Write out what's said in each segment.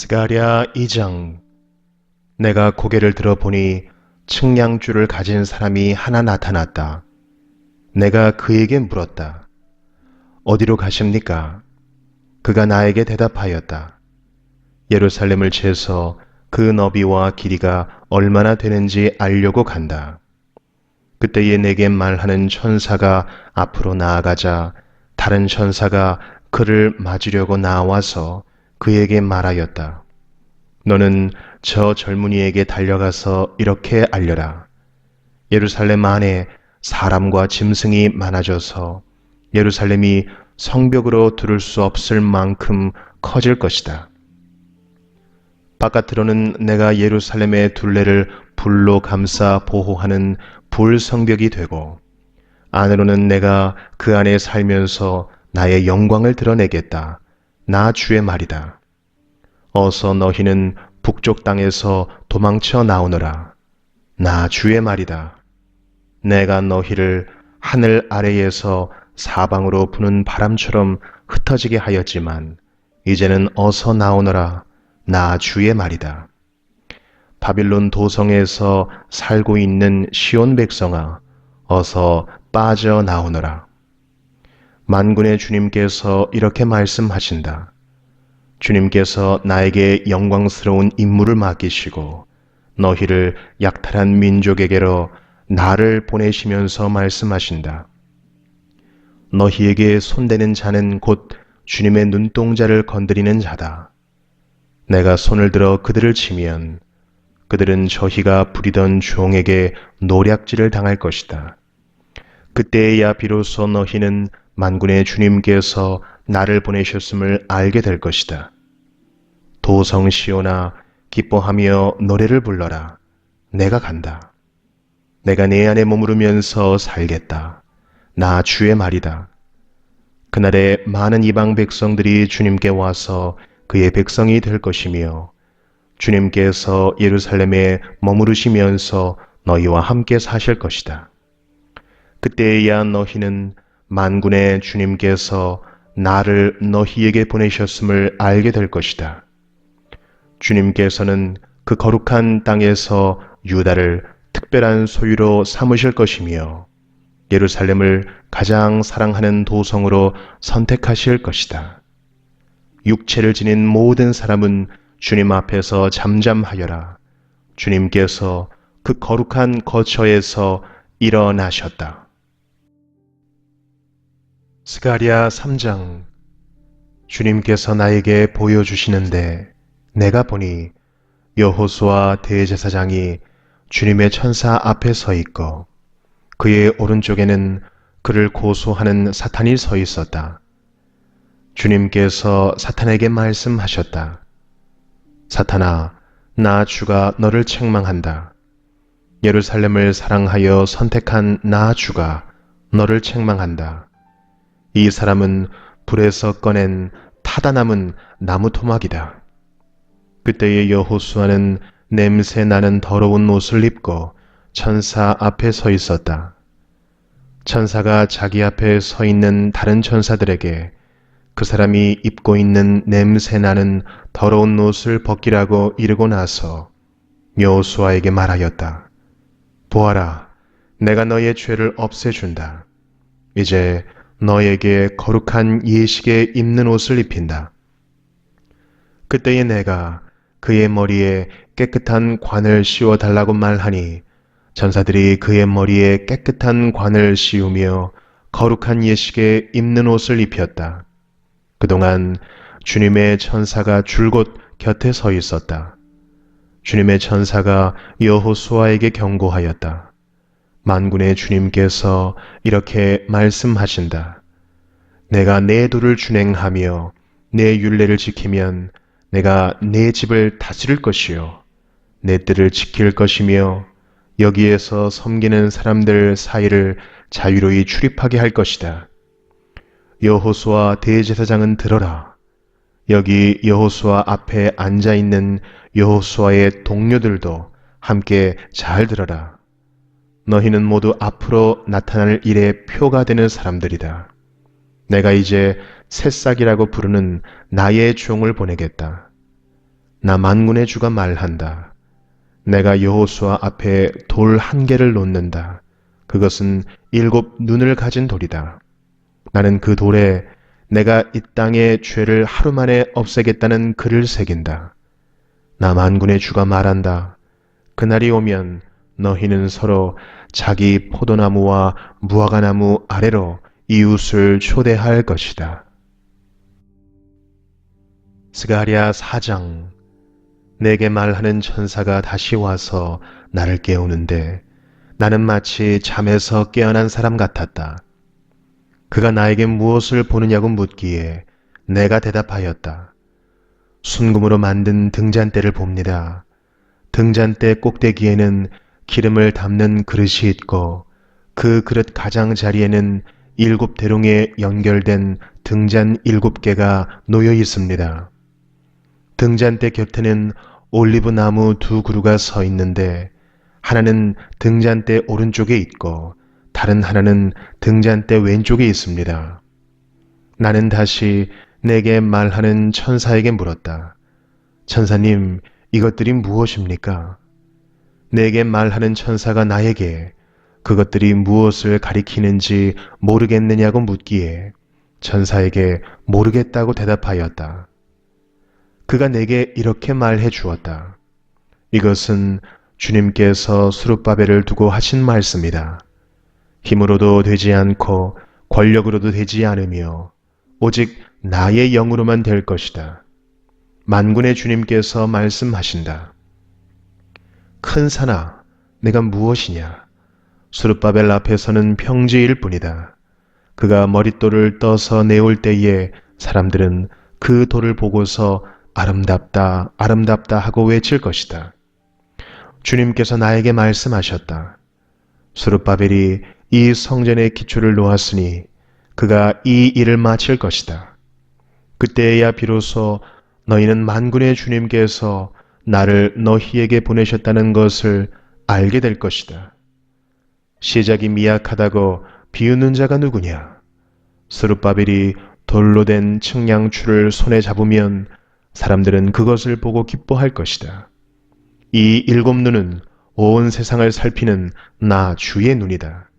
스가랴 2장. 내가 고개를 들어보니 측량줄을 가진 사람이 하나 나타났다. 내가 그에게 물었다. 어디로 가십니까? 그가 나에게 대답하였다. 예루살렘을 재서 그 너비와 길이가 얼마나 되는지 알려고 간다. 그때에 내게 말하는 천사가 앞으로 나아가자 다른 천사가 그를 맞으려고 나와서 그에게 말하였다. 너는 저 젊은이에게 달려가서 이렇게 알려라. 예루살렘 안에 사람과 짐승이 많아져서 예루살렘이 성벽으로 두를 수 없을 만큼 커질 것이다. 바깥으로는 내가 예루살렘의 둘레를 불로 감싸 보호하는 불성벽이 되고, 안으로는 내가 그 안에 살면서 나의 영광을 드러내겠다. 나 주의 말이다. 어서 너희는 북쪽 땅에서 도망쳐 나오너라. 나 주의 말이다. 내가 너희를 하늘 아래에서 사방으로 부는 바람처럼 흩어지게 하였지만 이제는 어서 나오너라. 나 주의 말이다. 바빌론 도성에서 살고 있는 시온 백성아, 어서 빠져나오너라. 만군의 주님께서 이렇게 말씀하신다. 주님께서 나에게 영광스러운 임무를 맡기시고 너희를 약탈한 민족에게로 나를 보내시면서 말씀하신다. 너희에게 손대는 자는 곧 주님의 눈동자를 건드리는 자다. 내가 손을 들어 그들을 치면 그들은 저희가 부리던 종에게 노략질을 당할 것이다. 그때에야 비로소 너희는 만군의 주님께서 나를 보내셨음을 알게 될 것이다. 도성 시온아, 기뻐하며 노래를 불러라. 내가 간다. 내가 내 안에 머무르면서 살겠다. 나 주의 말이다. 그날에 많은 이방 백성들이 주님께 와서 그의 백성이 될 것이며 주님께서 예루살렘에 머무르시면서 너희와 함께 사실 것이다. 그때에야 너희는 만군의 주님께서 나를 너희에게 보내셨음을 알게 될 것이다. 주님께서는 그 거룩한 땅에서 유다를 특별한 소유로 삼으실 것이며 예루살렘을 가장 사랑하는 도성으로 선택하실 것이다. 육체를 지닌 모든 사람은 주님 앞에서 잠잠하여라. 주님께서 그 거룩한 거처에서 일어나셨다. 스가랴 3장. 주님께서 나에게 보여주시는데 내가 보니 여호수아 대제사장이 주님의 천사 앞에 서 있고 그의 오른쪽에는 그를 고소하는 사탄이 서 있었다. 주님께서 사탄에게 말씀하셨다. 사탄아, 나 주가 너를 책망한다. 예루살렘을 사랑하여 선택한 나 주가 너를 책망한다. 이 사람은 불에서 꺼낸 타다 남은 나무 토막이다. 그때의 여호수아는 냄새 나는 더러운 옷을 입고 천사 앞에 서 있었다. 천사가 자기 앞에 서 있는 다른 천사들에게 그 사람이 입고 있는 냄새 나는 더러운 옷을 벗기라고 이르고 나서 여호수아에게 말하였다. 보아라, 내가 너의 죄를 없애준다. 이제 너에게 거룩한 예식에 입는 옷을 입힌다. 그때에 내가 그의 머리에 깨끗한 관을 씌워달라고 말하니 천사들이 그의 머리에 깨끗한 관을 씌우며 거룩한 예식에 입는 옷을 입혔다. 그동안 주님의 천사가 줄곧 곁에 서 있었다. 주님의 천사가 여호수아에게 경고하였다. 만군의 주님께서 이렇게 말씀하신다. 내가 내 도를 준행하며 내 율례를 지키면 내가 내 집을 다스릴 것이요 내 뜰을 지킬 것이며 여기에서 섬기는 사람들 사이를 자유로이 출입하게 할 것이다. 여호수아 대제사장은 들어라. 여기 여호수아 앞에 앉아있는 여호수아의 동료들도 함께 잘 들어라. 너희는 모두 앞으로 나타날 일의 표가 되는 사람들이다. 내가 이제 새싹이라고 부르는 나의 종을 보내겠다. 나 만군의 주가 말한다. 내가 여호수아 앞에 돌 한 개를 놓는다. 그것은 7눈을 가진 돌이다. 나는 그 돌에 내가 이 땅의 죄를 하루 만에 없애겠다는 글을 새긴다. 나 만군의 주가 말한다. 그날이 오면 너희는 서로 자기 포도나무와 무화과나무 아래로 이웃을 초대할 것이다. 스가랴 4장. 내게 말하는 천사가 다시 와서 나를 깨우는데 나는 마치 잠에서 깨어난 사람 같았다. 그가 나에게 무엇을 보느냐고 묻기에 내가 대답하였다. 순금으로 만든 등잔대를 봅니다. 등잔대 꼭대기에는 기름을 담는 그릇이 있고 그 그릇 가장자리에는 7대롱에 연결된 등잔 7개가 놓여 있습니다. 등잔대 곁에는 올리브 나무 2그루가 서 있는데 하나는 등잔대 오른쪽에 있고 다른 하나는 등잔대 왼쪽에 있습니다. 나는 다시 내게 말하는 천사에게 물었다. 천사님, 이것들이 무엇입니까? 내게 말하는 천사가 나에게 그것들이 무엇을 가리키는지 모르겠느냐고 묻기에 천사에게 모르겠다고 대답하였다. 그가 내게 이렇게 말해 주었다. 이것은 주님께서 수룹바벨을 두고 하신 말씀이다. 힘으로도 되지 않고 권력으로도 되지 않으며 오직 나의 영으로만 될 것이다. 만군의 주님께서 말씀하신다. 큰 산아, 내가 무엇이냐? 수룹바벨 앞에서는 평지일 뿐이다. 그가 머릿돌을 떠서 내올 때에 사람들은 그 돌을 보고서 아름답다, 아름답다 하고 외칠 것이다. 주님께서 나에게 말씀하셨다. 수룹바벨이 이 성전의 기초를 놓았으니 그가 이 일을 마칠 것이다. 그때야 비로소 너희는 만군의 주님께서 나를 너희에게 보내셨다는 것을 알게 될 것이다. 시작이 미약하다고 비웃는 자가 누구냐? 스룹바벨이 돌로 된 측량추를 손에 잡으면 사람들은 그것을 보고 기뻐할 것이다. 이 7눈은 온 세상을 살피는 나 주의 눈이다.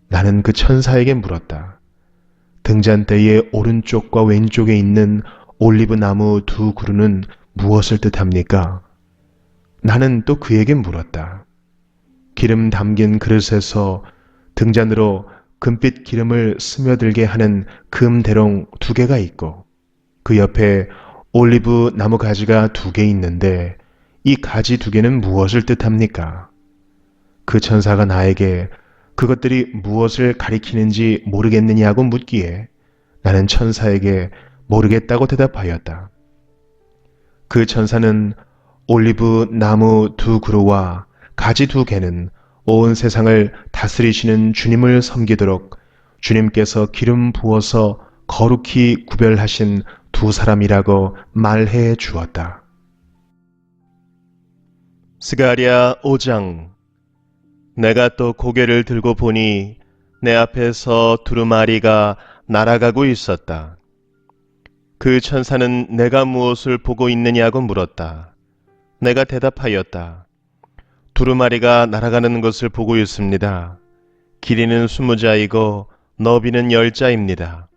나는 그 천사에게 물었다. 등잔대의 오른쪽과 왼쪽에 있는 올리브 나무 2그루는 무엇을 뜻합니까? 나는 또 그에게 물었다. 기름 담긴 그릇에서 등잔으로 금빛 기름을 스며들게 하는 금대롱 2개가 있고 그 옆에 올리브 나무 가지가 2개 있는데 이 가지 2개는 무엇을 뜻합니까? 그 천사가 나에게 그것들이 무엇을 가리키는지 모르겠느냐고 묻기에 나는 천사에게 모르겠다고 대답하였다. 그 천사는 올리브 나무 2그루와 가지 2개는 온 세상을 다스리시는 주님을 섬기도록 주님께서 기름 부어서 거룩히 구별하신 2사람이라고 말해 주었다. 스가랴 5장. 내가 또 고개를 들고 보니 내 앞에서 두루마리가 날아가고 있었다. 그 천사는 내가 무엇을 보고 있느냐고 물었다. 내가 대답하였다. 두루마리가 날아가는 것을 보고 있습니다. 길이는 20자이고 너비는 10자입니다.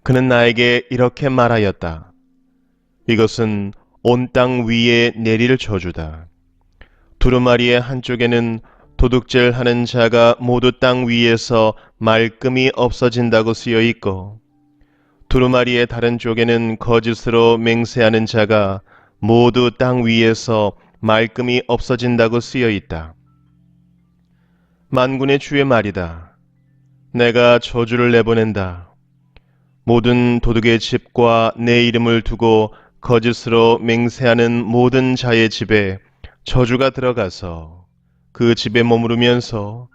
그는 나에게 이렇게 말하였다. 이것은 온 땅 위에 내릴 저주다. 두루마리의 한쪽에는 도둑질하는 자가 모두 땅 위에서 말끔히 없어진다고 쓰여 있고 두루마리의 다른 쪽에는 거짓으로 맹세하는 자가 모두 땅 위에서 말끔히 없어진다고 쓰여 있다. 만군의 주의 말이다. 내가 저주를 내보낸다. 모든 도둑의 집과 내 이름을 두고 거짓으로 맹세하는 모든 자의 집에 저주가 들어가서 그 집에 머무르면서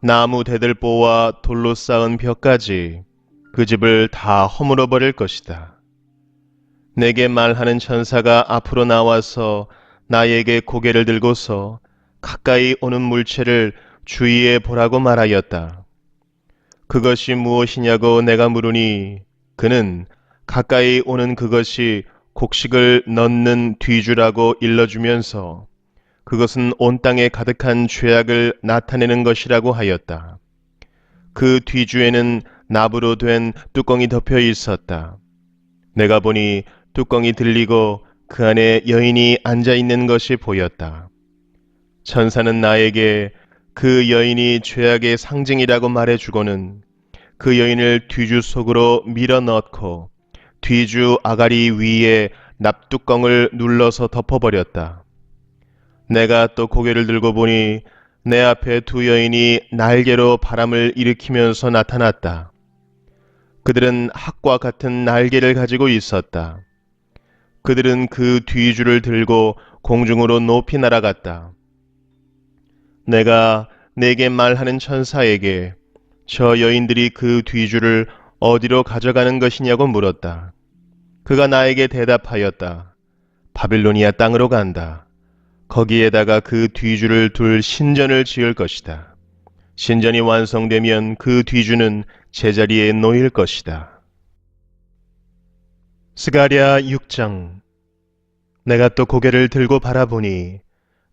나무 대들보와 돌로 쌓은 벽까지 그 집을 다 허물어 버릴 것이다. 내게 말하는 천사가 앞으로 나와서 나에게 고개를 들고서 가까이 오는 물체를 주위에 보라고 말하였다. 그것이 무엇이냐고 내가 물으니 그는 가까이 오는 그것이 곡식을 넣는 뒤주라고 일러주면서 그것은 온 땅에 가득한 죄악을 나타내는 것이라고 하였다. 그 뒤주에는 나무로 된 뚜껑이 덮여 있었다. 내가 보니 뚜껑이 들리고 그 안에 여인이 앉아 있는 것이 보였다. 천사는 나에게 그 여인이 죄악의 상징이라고 말해주고는 그 여인을 뒤주 속으로 밀어 넣고 뒤주 아가리 위에 납뚜껑을 눌러서 덮어버렸다. 내가 또 고개를 들고 보니 내 앞에 두 여인이 날개로 바람을 일으키면서 나타났다. 그들은 학과 같은 날개를 가지고 있었다. 그들은 그 뒤주를 들고 공중으로 높이 날아갔다. 내가 내게 말하는 천사에게 저 여인들이 그 뒤주를 어디로 가져가는 것이냐고 물었다. 그가 나에게 대답하였다. 바빌로니아 땅으로 간다. 거기에다가 그 뒤주를 둘 신전을 지을 것이다. 신전이 완성되면 그 뒤주는 제자리에 놓일 것이다. 스가랴 6장. 내가 또 고개를 들고 바라보니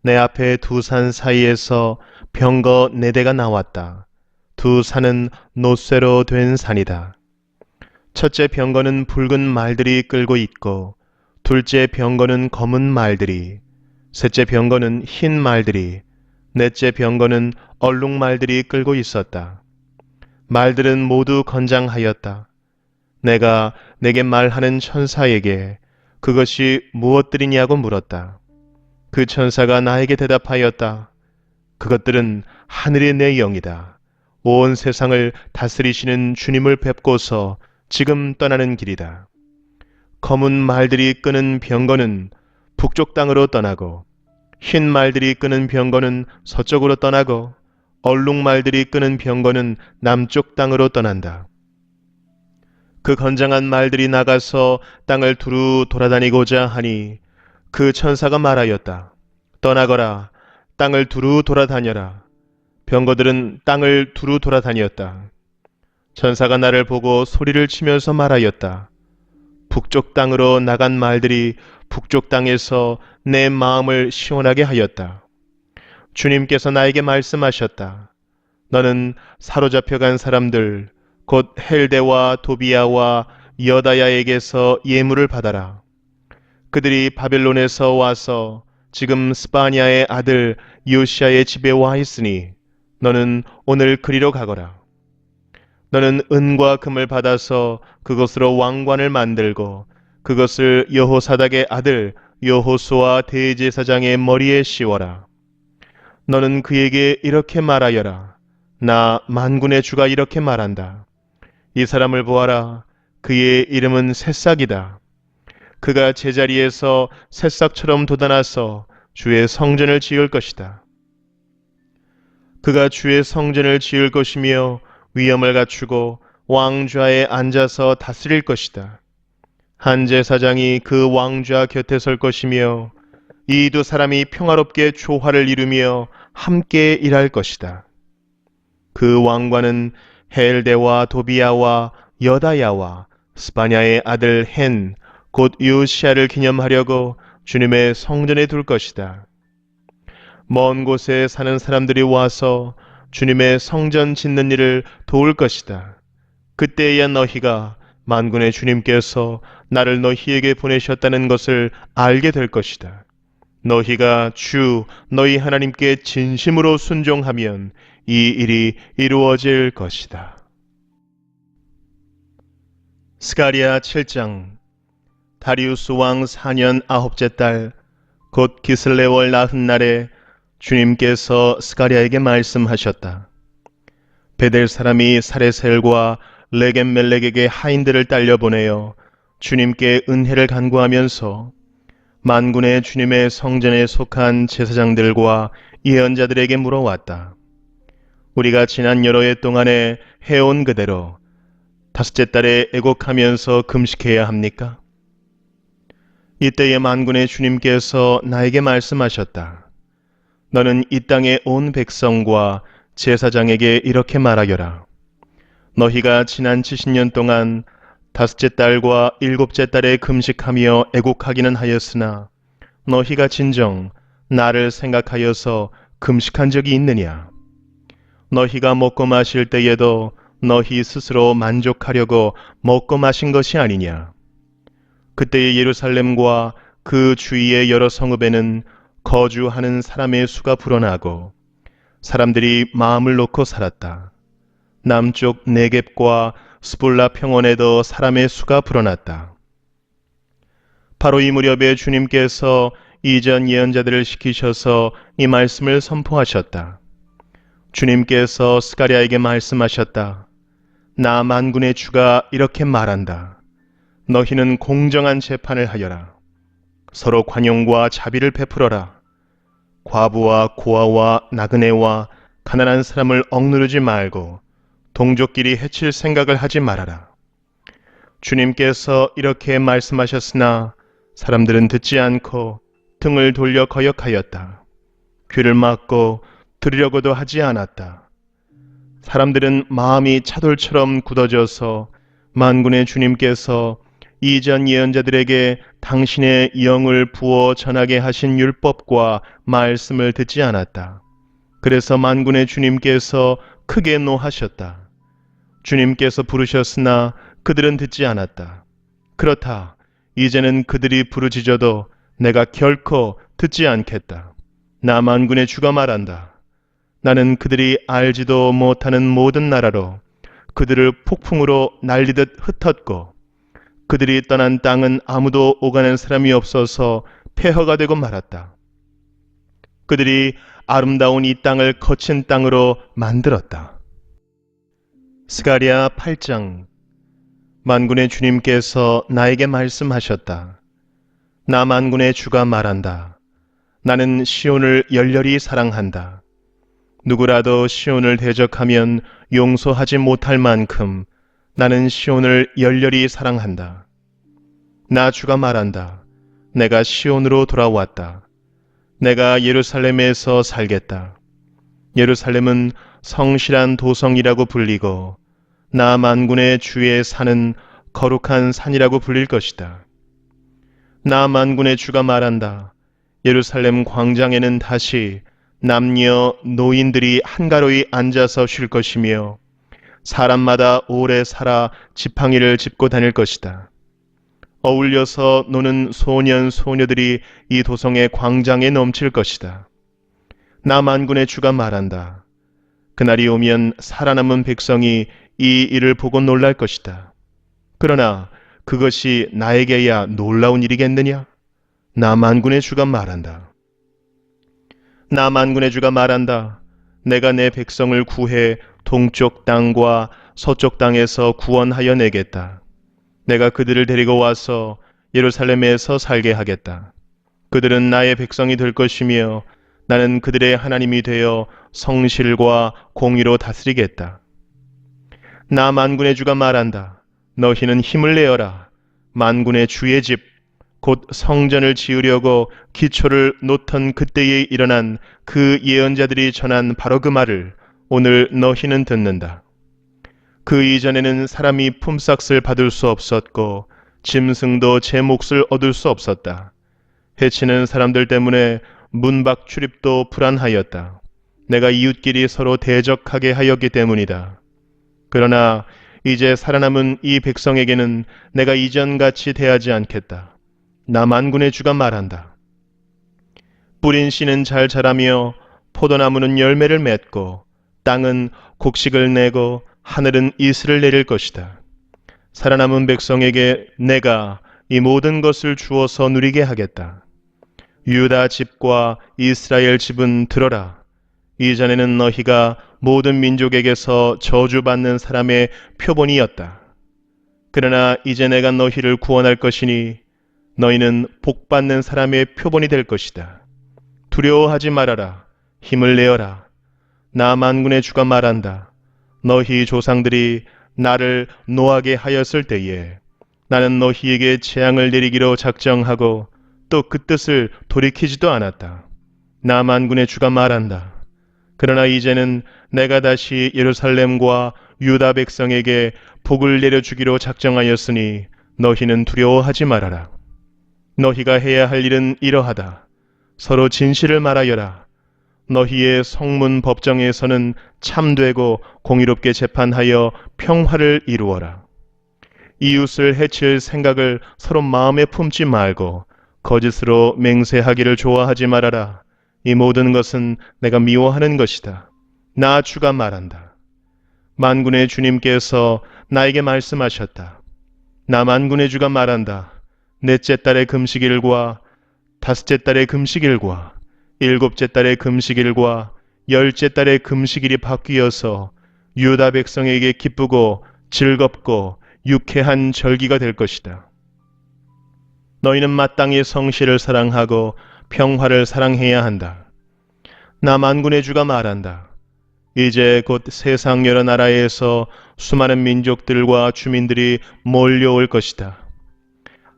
내 앞에 두 산 사이에서 병거 4대가 나왔다. 두 산은 놋쇠로 된 산이다. 첫째 병거는 붉은 말들이 끌고 있고 둘째 병거는 검은 말들이, 셋째 병거는 흰 말들이, 넷째 병거는 얼룩말들이 끌고 있었다. 말들은 모두 건장하였다. 내가 내게 말하는 천사에게 그것이 무엇들이냐고 물었다. 그 천사가 나에게 대답하였다. 그것들은 하늘의 내 영이다. 온 세상을 다스리시는 주님을 뵙고서 지금 떠나는 길이다. 검은 말들이 끄는 병거는 북쪽 땅으로 떠나고 흰 말들이 끄는 병거는 서쪽으로 떠나고 얼룩말들이 끄는 병거는 남쪽 땅으로 떠난다. 그 건장한 말들이 나가서 땅을 두루 돌아다니고자 하니 그 천사가 말하였다. 떠나거라. 땅을 두루 돌아다녀라. 병거들은 땅을 두루 돌아다녔다. 천사가 나를 보고 소리를 치면서 말하였다. 북쪽 땅으로 나간 말들이 북쪽 땅에서 내 마음을 시원하게 하였다. 주님께서 나에게 말씀하셨다. 너는 사로잡혀간 사람들 곧 헬데와 도비아와 여다야에게서 예물을 받아라. 그들이 바벨론에서 와서 지금 스파냐의 아들 요시아의 집에 와 있으니 너는 오늘 그리로 가거라. 너는 은과 금을 받아서 그것으로 왕관을 만들고 그것을 여호사닥의 아들 여호수아 대제사장의 머리에 씌워라. 너는 그에게 이렇게 말하여라. 나 만군의 주가 이렇게 말한다. 이 사람을 보아라. 그의 이름은 새싹이다. 그가 제자리에서 새싹처럼 돋아나서 주의 성전을 지을 것이다. 그가 주의 성전을 지을 것이며 위엄을 갖추고 왕좌에 앉아서 다스릴 것이다. 한 제사장이 그 왕좌 곁에 설 것이며 이 두 사람이 평화롭게 조화를 이루며 함께 일할 것이다. 그 왕관은 헬데와 도비아와 여다야와 스파냐의 아들 헨, 곧 요시아를 기념하려고 주님의 성전에 둘 것이다. 먼 곳에 사는 사람들이 와서 주님의 성전 짓는 일을 도울 것이다. 그때야 너희가 만군의 주님께서 나를 너희에게 보내셨다는 것을 알게 될 것이다. 너희가 주 너희 하나님께 진심으로 순종하면 이 일이 이루어질 것이다. 스가랴 7장. 다리우스 왕 4년 9째 달 곧 기슬레월 나흔 날에 주님께서 스가랴에게 말씀하셨다. 베델 사람이 사레셀과 레겜멜렉에게 하인들을 딸려 보내어 주님께 은혜를 간구하면서 만군의 주님의 성전에 속한 제사장들과 예언자들에게 물어왔다. 우리가 지난 여러 해 동안에 해온 그대로 5째 달에 애곡하면서 금식해야 합니까? 이때에 만군의 주님께서 나에게 말씀하셨다. 너는 이 땅의 온 백성과 제사장에게 이렇게 말하여라. 너희가 지난 70년 동안 다섯째 달과 일곱째 달에 금식하며 애곡하기는 하였으나 너희가 진정 나를 생각하여서 금식한 적이 있느냐? 너희가 먹고 마실 때에도 너희 스스로 만족하려고 먹고 마신 것이 아니냐? 그때의 예루살렘과 그 주위의 여러 성읍에는 거주하는 사람의 수가 불어나고 사람들이 마음을 놓고 살았다. 남쪽 네겝과 스불라 평원에도 사람의 수가 불어났다. 바로 이 무렵에 주님께서 이전 예언자들을 시키셔서 이 말씀을 선포하셨다. 주님께서 스가랴에게 말씀하셨다. 나 만군의 주가 이렇게 말한다. 너희는 공정한 재판을 하여라. 서로 관용과 자비를 베풀어라. 과부와 고아와 나그네와 가난한 사람을 억누르지 말고 동족끼리 해칠 생각을 하지 말아라. 주님께서 이렇게 말씀하셨으나 사람들은 듣지 않고 등을 돌려 거역하였다. 귀를 막고 들으려고도 하지 않았다. 사람들은 마음이 차돌처럼 굳어져서 만군의 주님께서 이전 예언자들에게 당신의 영을 부어 전하게 하신 율법과 말씀을 듣지 않았다. 그래서 만군의 주님께서 크게 노하셨다. 주님께서 부르셨으나 그들은 듣지 않았다. 그렇다. 이제는 그들이 부르짖어도 내가 결코 듣지 않겠다. 나 만군의 주가 말한다. 나는 그들이 알지도 못하는 모든 나라로 그들을 폭풍으로 날리듯 흩었고 그들이 떠난 땅은 아무도 오가는 사람이 없어서 폐허가 되고 말았다. 그들이 아름다운 이 땅을 거친 땅으로 만들었다. 스가랴 8장. 만군의 주님께서 나에게 말씀하셨다. 나 만군의 주가 말한다. 나는 시온을 열렬히 사랑한다. 누구라도 시온을 대적하면 용서하지 못할 만큼 나는 시온을 열렬히 사랑한다. 나 주가 말한다. 내가 시온으로 돌아왔다. 내가 예루살렘에서 살겠다. 예루살렘은 성실한 도성이라고 불리고 나 만군의 주의 산은 거룩한 산이라고 불릴 것이다. 나 만군의 주가 말한다. 예루살렘 광장에는 다시 남녀 노인들이 한가로이 앉아서 쉴 것이며 사람마다 오래 살아 지팡이를 짚고 다닐 것이다. 어울려서 노는 소년 소녀들이 이 도성의 광장에 넘칠 것이다. 나 만군의 주가 말한다. 그날이 오면 살아남은 백성이 이 일을 보고 놀랄 것이다. 그러나 그것이 나에게야 놀라운 일이겠느냐? 나 만군의 주가 말한다. 나 만군의 주가 말한다. 내가 내 백성을 구해 동쪽 땅과 서쪽 땅에서 구원하여 내겠다. 내가 그들을 데리고 와서 예루살렘에서 살게 하겠다. 그들은 나의 백성이 될 것이며 나는 그들의 하나님이 되어 성실과 공의로 다스리겠다. 나 만군의 주가 말한다. 너희는 힘을 내어라. 만군의 주의 집, 곧 성전을 지으려고 기초를 놓던 그때에 일어난 그 예언자들이 전한 바로 그 말을 오늘 너희는 듣는다. 그 이전에는 사람이 품삯을 받을 수 없었고 짐승도 제 몫을 얻을 수 없었다. 해치는 사람들 때문에 문밖 출입도 불안하였다. 내가 이웃끼리 서로 대적하게 하였기 때문이다. 그러나 이제 살아남은 이 백성에게는 내가 이전같이 대하지 않겠다. 나 만군의 주가 말한다. 뿌린 씨는 잘 자라며 포도나무는 열매를 맺고 땅은 곡식을 내고 하늘은 이슬을 내릴 것이다. 살아남은 백성에게 내가 이 모든 것을 주어서 누리게 하겠다. 유다 집과 이스라엘 집은 들어라. 이전에는 너희가 모든 민족에게서 저주받는 사람의 표본이었다. 그러나 이제 내가 너희를 구원할 것이니 너희는 복받는 사람의 표본이 될 것이다. 두려워하지 말아라. 힘을 내어라. 나 만군의 주가 말한다. 너희 조상들이 나를 노하게 하였을 때에 나는 너희에게 재앙을 내리기로 작정하고 또 그 뜻을 돌이키지도 않았다. 나 만군의 주가 말한다. 그러나 이제는 내가 다시 예루살렘과 유다 백성에게 복을 내려주기로 작정하였으니 너희는 두려워하지 말아라. 너희가 해야 할 일은 이러하다. 서로 진실을 말하여라. 너희의 성문 법정에서는 참되고 공의롭게 재판하여 평화를 이루어라. 이웃을 해칠 생각을 서로 마음에 품지 말고 거짓으로 맹세하기를 좋아하지 말아라. 이 모든 것은 내가 미워하는 것이다. 나 주가 말한다. 만군의 주님께서 나에게 말씀하셨다. 나 만군의 주가 말한다. 넷째 달의 금식일과 다섯째 달의 금식일과 일곱째 달의 금식일과 열째 달의 금식일이 바뀌어서 유다 백성에게 기쁘고 즐겁고 유쾌한 절기가 될 것이다. 너희는 마땅히 성실을 사랑하고 평화를 사랑해야 한다. 나 만군의 주가 말한다. 이제 곧 세상 여러 나라에서 수많은 민족들과 주민들이 몰려올 것이다.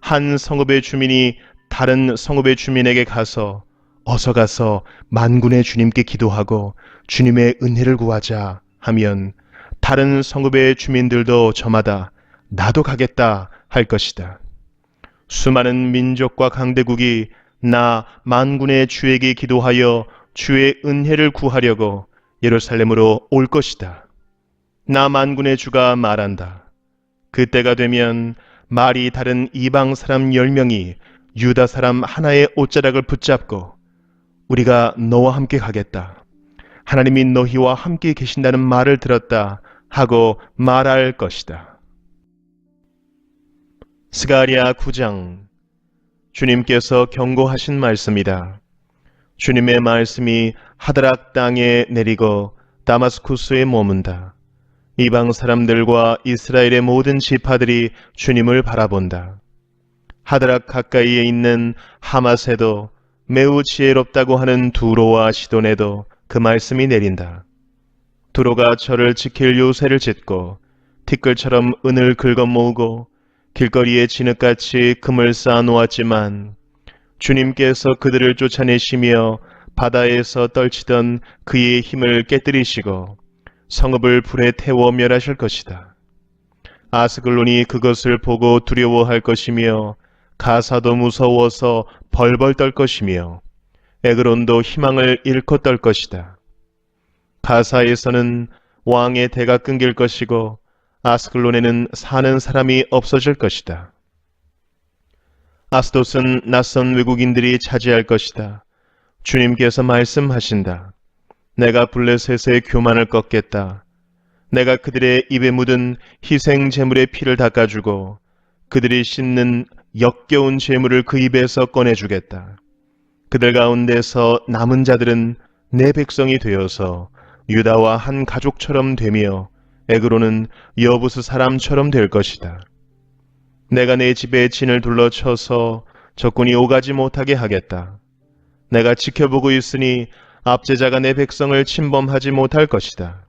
한 성읍의 주민이 다른 성읍의 주민에게 가서 어서 가서 만군의 주님께 기도하고 주님의 은혜를 구하자 하면 다른 성읍의 주민들도 저마다 나도 가겠다 할 것이다. 수많은 민족과 강대국이 나 만군의 주에게 기도하여 주의 은혜를 구하려고 예루살렘으로 올 것이다. 나 만군의 주가 말한다. 그때가 되면 말이 다른 이방 사람 10명이 유다 사람 하나의 옷자락을 붙잡고 우리가 너와 함께 가겠다. 하나님이 너희와 함께 계신다는 말을 들었다 하고 말할 것이다. 스가랴 9장. 주님께서 경고하신 말씀이다. 주님의 말씀이 하드락 땅에 내리고 다마스쿠스에 머문다. 이방 사람들과 이스라엘의 모든 지파들이 주님을 바라본다. 하드락 가까이에 있는 하맛에도 매우 지혜롭다고 하는 두로와 시돈에도 그 말씀이 내린다. 두로가 저를 지킬 요새를 짓고 티끌처럼 은을 긁어 모으고 길거리에 진흙같이 금을 쌓아 놓았지만 주님께서 그들을 쫓아내시며 바다에서 떨치던 그의 힘을 깨뜨리시고 성읍을 불에 태워 멸하실 것이다. 아스글론이 그것을 보고 두려워할 것이며 가사도 무서워서 벌벌 떨 것이며 에그론도 희망을 잃고 떨 것이다. 가사에서는 왕의 대가 끊길 것이고 아스글론에는 사는 사람이 없어질 것이다. 아스돗은 낯선 외국인들이 차지할 것이다. 주님께서 말씀하신다. 내가 블레셋의 교만을 꺾겠다. 내가 그들의 입에 묻은 희생 제물의 피를 닦아주고 그들이 씻는 역겨운 제물을 그 입에서 꺼내주겠다. 그들 가운데서 남은 자들은 내 백성이 되어서 유다와 한 가족처럼 되며 에그로는 여부스 사람처럼 될 것이다. 내가 내 집에 진을 둘러쳐서 적군이 오가지 못하게 하겠다. 내가 지켜보고 있으니 압제자가 내 백성을 침범하지 못할 것이다.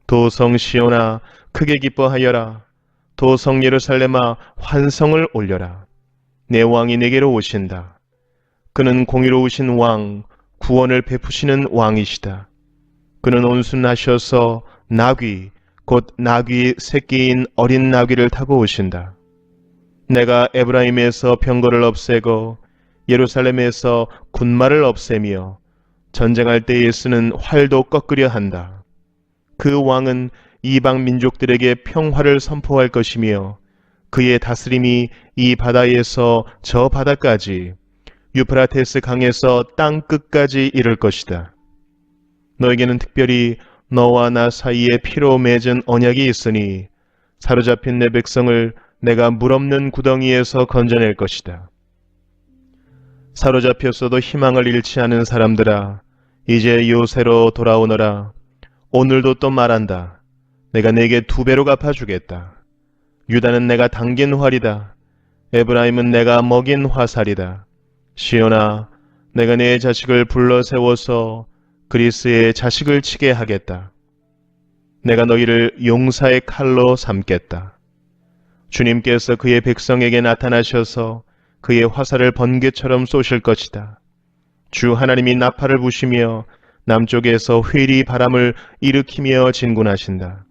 도성 시온아 크게 기뻐하여라. 도성 예루살렘아 환성을 올려라. 내 왕이 내게로 오신다. 그는 공의로우신 왕, 구원을 베푸시는 왕이시다. 그는 온순하셔서 나귀, 곧 나귀 새끼인 어린 나귀를 타고 오신다. 내가 에브라임에서 병거를 없애고 예루살렘에서 군마를 없애며 전쟁할 때에 쓰는 활도 꺾으려 한다. 그 왕은 이방 민족들에게 평화를 선포할 것이며 그의 다스림이 이 바다에서 저 바다까지 유프라테스 강에서 땅 끝까지 이를 것이다. 너에게는 특별히 너와 나 사이에 피로 맺은 언약이 있으니 사로잡힌 내 백성을 내가 물 없는 구덩이에서 건져낼 것이다. 사로잡혔어도 희망을 잃지 않은 사람들아, 이제 요새로 돌아오너라. 오늘도 또 말한다. 내가 내게 2배로 갚아주겠다. 유다는 내가 당긴 활이다. 에브라임은 내가 먹인 화살이다. 시온아, 내가 내 자식을 불러 세워서 그리스의 자식을 치게 하겠다. 내가 너희를 용사의 칼로 삼겠다. 주님께서 그의 백성에게 나타나셔서 그의 화살을 번개처럼 쏘실 것이다. 주 하나님이 나팔을 부시며 남쪽에서 회리 바람을 일으키며 진군하신다.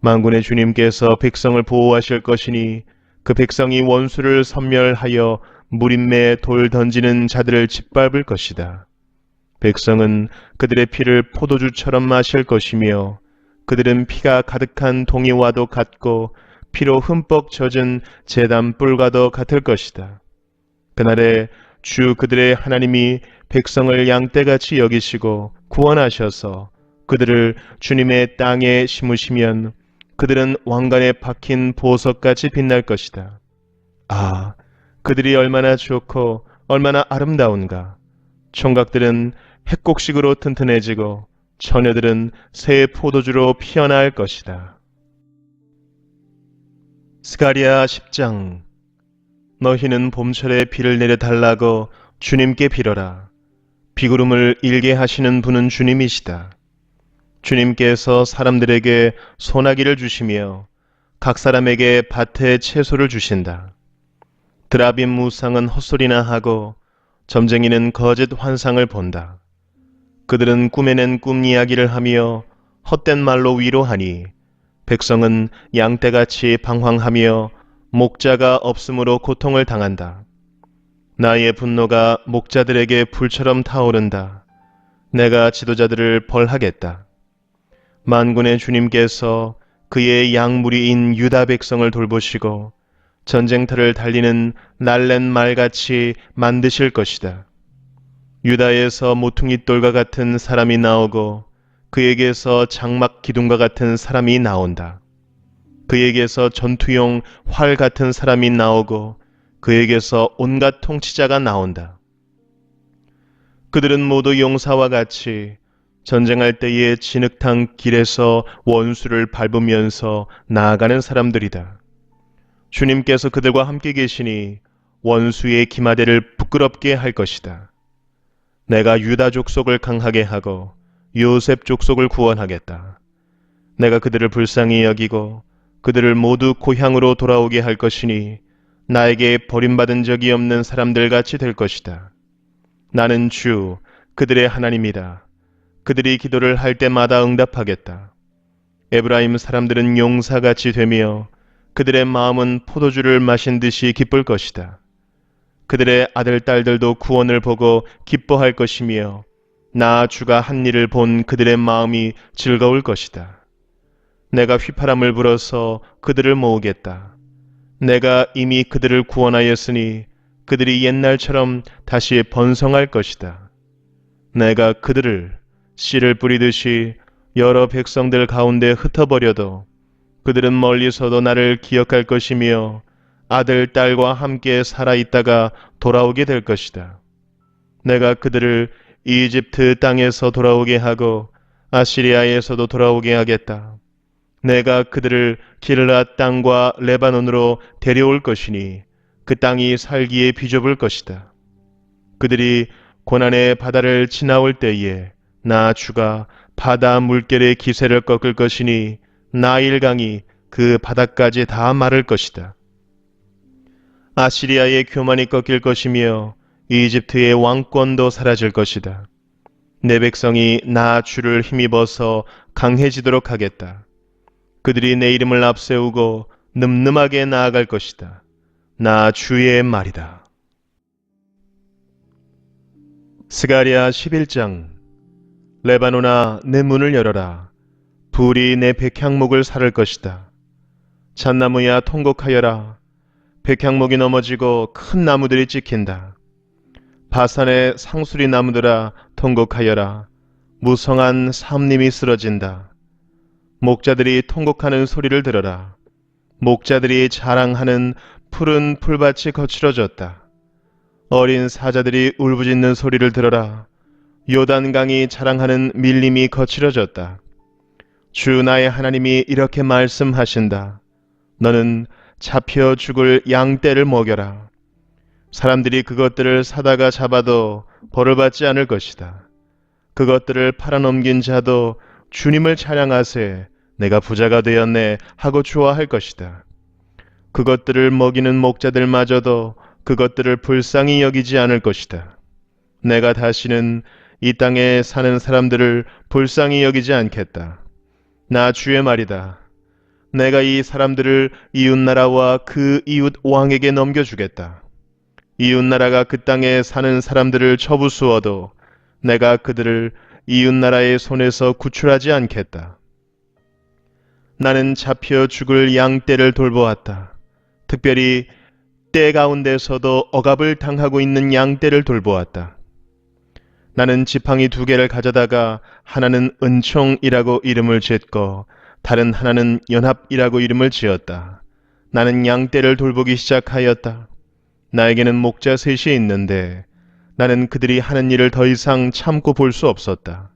만군의 주님께서 백성을 보호하실 것이니 그 백성이 원수를 섬멸하여 무림매에 돌 던지는 자들을 짓밟을 것이다. 백성은 그들의 피를 포도주처럼 마실 것이며 그들은 피가 가득한 동이와도 같고 피로 흠뻑 젖은 제단 뿔과도 같을 것이다. 그날에 주 그들의 하나님이 백성을 양떼같이 여기시고 구원하셔서 그들을 주님의 땅에 심으시면 그들은 왕관에 박힌 보석같이 빛날 것이다. 아, 그들이 얼마나 좋고 얼마나 아름다운가. 총각들은 핵곡식으로 튼튼해지고 처녀들은 새 포도주로 피어날 것이다. 스가랴 10장. 너희는 봄철에 비를 내려달라고 주님께 빌어라. 비구름을 일게 하시는 분은 주님이시다. 주님께서 사람들에게 소나기를 주시며 각 사람에게 밭에 채소를 주신다. 드라빔 무상은 헛소리나 하고 점쟁이는 거짓 환상을 본다. 그들은 꿈에는 꿈 이야기를 하며 헛된 말로 위로하니 백성은 양떼같이 방황하며 목자가 없으므로 고통을 당한다. 나의 분노가 목자들에게 불처럼 타오른다. 내가 지도자들을 벌하겠다. 만군의 주님께서 그의 양무리인 유다 백성을 돌보시고 전쟁터를 달리는 날랜 말같이 만드실 것이다. 유다에서 모퉁이돌과 같은 사람이 나오고 그에게서 장막 기둥과 같은 사람이 나온다. 그에게서 전투용 활 같은 사람이 나오고 그에게서 온갖 통치자가 나온다. 그들은 모두 용사와 같이 전쟁할 때에 진흙탕 길에서 원수를 밟으면서 나아가는 사람들이다. 주님께서 그들과 함께 계시니 원수의 기마대를 부끄럽게 할 것이다. 내가 유다 족속을 강하게 하고 요셉 족속을 구원하겠다. 내가 그들을 불쌍히 여기고 그들을 모두 고향으로 돌아오게 할 것이니 나에게 버림받은 적이 없는 사람들 같이 될 것이다. 나는 주 그들의 하나님이다. 그들이 기도를 할 때마다 응답하겠다. 에브라임 사람들은 용사같이 되며 그들의 마음은 포도주를 마신 듯이 기쁠 것이다. 그들의 아들, 딸들도 구원을 보고 기뻐할 것이며 나 주가 한 일을 본 그들의 마음이 즐거울 것이다. 내가 휘파람을 불어서 그들을 모으겠다. 내가 이미 그들을 구원하였으니 그들이 옛날처럼 다시 번성할 것이다. 내가 그들을 씨를 뿌리듯이 여러 백성들 가운데 흩어버려도 그들은 멀리서도 나를 기억할 것이며 아들, 딸과 함께 살아있다가 돌아오게 될 것이다. 내가 그들을 이집트 땅에서 돌아오게 하고 아시리아에서도 돌아오게 하겠다. 내가 그들을 길앗 땅과 레바논으로 데려올 것이니 그 땅이 살기에 비좁을 것이다. 그들이 고난의 바다를 지나올 때에 나 주가 바다 물결의 기세를 꺾을 것이니 나일강이 그 바다까지 다 마를 것이다. 아시리아의 교만이 꺾일 것이며 이집트의 왕권도 사라질 것이다. 내 백성이 나 주를 힘입어서 강해지도록 하겠다. 그들이 내 이름을 앞세우고 늠름하게 나아갈 것이다. 나 주의 말이다. 스가랴 11장. 레바논아, 내 문을 열어라. 불이 내 백향목을 사를 것이다. 잣나무야, 통곡하여라. 백향목이 넘어지고 큰 나무들이 찍힌다. 바산의 상수리 나무들아, 통곡하여라. 무성한 삼림이 쓰러진다. 목자들이 통곡하는 소리를 들어라. 목자들이 자랑하는 푸른 풀밭이 거칠어졌다. 어린 사자들이 울부짖는 소리를 들어라. 요단강이 자랑하는 밀림이 거칠어졌다. 주 나의 하나님이 이렇게 말씀하신다. 너는 잡혀 죽을 양떼를 먹여라. 사람들이 그것들을 사다가 잡아도 벌을 받지 않을 것이다. 그것들을 팔아넘긴 자도 주님을 찬양하세 내가 부자가 되었네 하고 좋아할 것이다. 그것들을 먹이는 목자들마저도 그것들을 불쌍히 여기지 않을 것이다. 내가 다시는 이 땅에 사는 사람들을 불쌍히 여기지 않겠다. 나 주의 말이다. 내가 이 사람들을 이웃나라와 그 이웃 왕에게 넘겨주겠다. 이웃나라가 그 땅에 사는 사람들을 쳐부수어도 내가 그들을 이웃나라의 손에서 구출하지 않겠다. 나는 잡혀 죽을 양떼를 돌보았다. 특별히 떼 가운데서도 억압을 당하고 있는 양떼를 돌보았다. 나는 지팡이 2개를 가져다가 하나는 은총이라고 이름을 짓고 다른 하나는 연합이라고 이름을 지었다. 나는 양떼를 돌보기 시작하였다. 나에게는 목자 3이 있는데 나는 그들이 하는 일을 더 이상 참고 볼 수 없었다.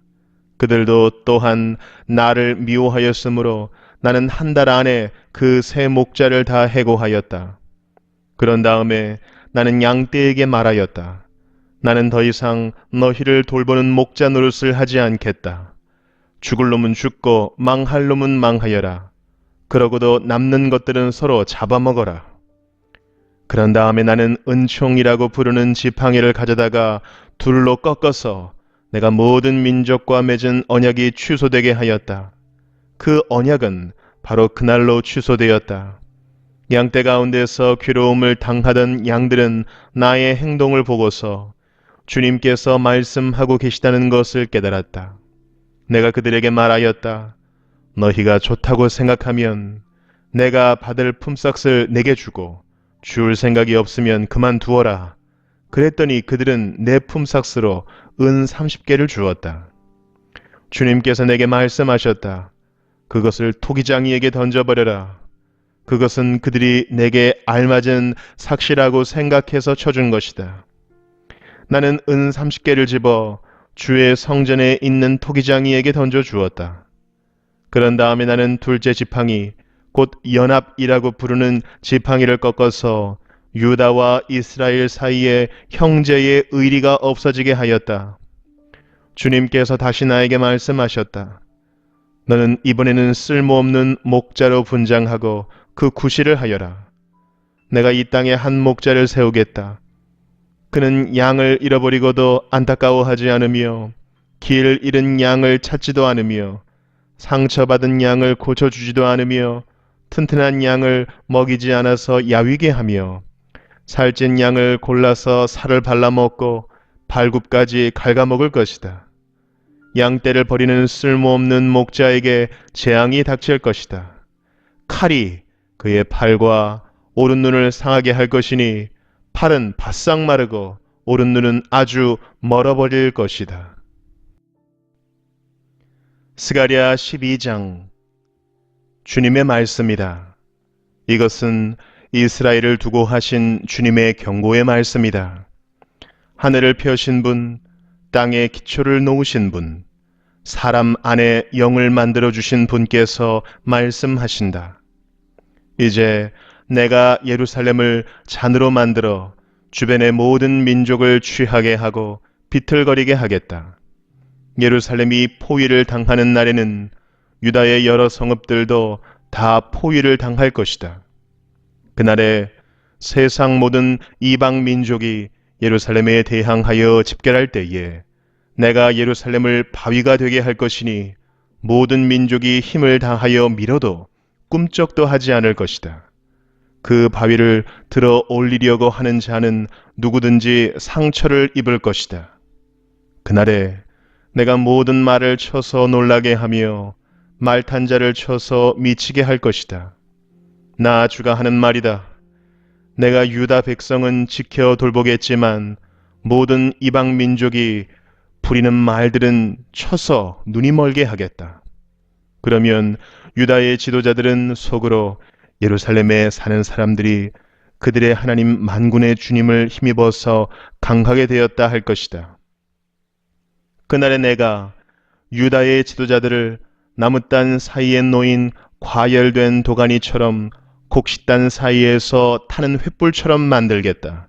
그들도 또한 나를 미워하였으므로 나는 한 달 안에 그 3 목자를 다 해고하였다. 그런 다음에 나는 양떼에게 말하였다. 나는 더 이상 너희를 돌보는 목자 노릇을 하지 않겠다. 죽을 놈은 죽고 망할 놈은 망하여라. 그러고도 남는 것들은 서로 잡아먹어라. 그런 다음에 나는 은총이라고 부르는 지팡이를 가져다가 둘로 꺾어서 내가 모든 민족과 맺은 언약이 취소되게 하였다. 그 언약은 바로 그날로 취소되었다. 양떼 가운데서 괴로움을 당하던 양들은 나의 행동을 보고서 주님께서 말씀하고 계시다는 것을 깨달았다. 내가 그들에게 말하였다. 너희가 좋다고 생각하면 내가 받을 품삯을 내게 주고 줄 생각이 없으면 그만두어라. 그랬더니 그들은 내 품삯으로 은 30개를 주었다. 주님께서 내게 말씀하셨다. 그것을 토기장이에게 던져버려라. 그것은 그들이 내게 알맞은 삭시라고 생각해서 쳐준 것이다. 나는 은 30개를 집어 주의 성전에 있는 토기장이에게 던져 주었다. 그런 다음에 나는 둘째 지팡이, 곧 연합이라고 부르는 지팡이를 꺾어서 유다와 이스라엘 사이에 형제의 의리가 없어지게 하였다. 주님께서 다시 나에게 말씀하셨다. 너는 이번에는 쓸모없는 목자로 분장하고 그 구실을 하여라. 내가 이 땅에 한 목자를 세우겠다. 그는 양을 잃어버리고도 안타까워하지 않으며 길 잃은 양을 찾지도 않으며 상처받은 양을 고쳐주지도 않으며 튼튼한 양을 먹이지 않아서 야위게 하며 살찐 양을 골라서 살을 발라먹고 발굽까지 갉아먹을 것이다. 양떼를 버리는 쓸모없는 목자에게 재앙이 닥칠 것이다. 칼이 그의 팔과 오른 눈을 상하게 할 것이니 팔은 바싹 마르고 오른 눈은 아주 멀어버릴 것이다. 스가랴 12장. 주님의 말씀이다. 이것은 이스라엘을 두고 하신 주님의 경고의 말씀이다. 하늘을 펴신 분, 땅에 기초를 놓으신 분, 사람 안에 영을 만들어 주신 분께서 말씀하신다. 이제 내가 예루살렘을 잔으로 만들어 주변의 모든 민족을 취하게 하고 비틀거리게 하겠다. 예루살렘이 포위를 당하는 날에는 유다의 여러 성읍들도 다 포위를 당할 것이다. 그날에 세상 모든 이방 민족이 예루살렘에 대항하여 집결할 때에 내가 예루살렘을 바위가 되게 할 것이니 모든 민족이 힘을 다하여 밀어도 꿈쩍도 하지 않을 것이다. 그 바위를 들어 올리려고 하는 자는 누구든지 상처를 입을 것이다. 그날에 내가 모든 말을 쳐서 놀라게 하며 말탄 자를 쳐서 미치게 할 것이다. 나 주가 하는 말이다. 내가 유다 백성은 지켜 돌보겠지만 모든 이방 민족이 부리는 말들은 쳐서 눈이 멀게 하겠다. 그러면 유다의 지도자들은 속으로 예루살렘에 사는 사람들이 그들의 하나님 만군의 주님을 힘입어서 강하게 되었다 할 것이다. 그날에 내가 유다의 지도자들을 나무단 사이에 놓인 과열된 도가니처럼 곡식단 사이에서 타는 횃불처럼 만들겠다.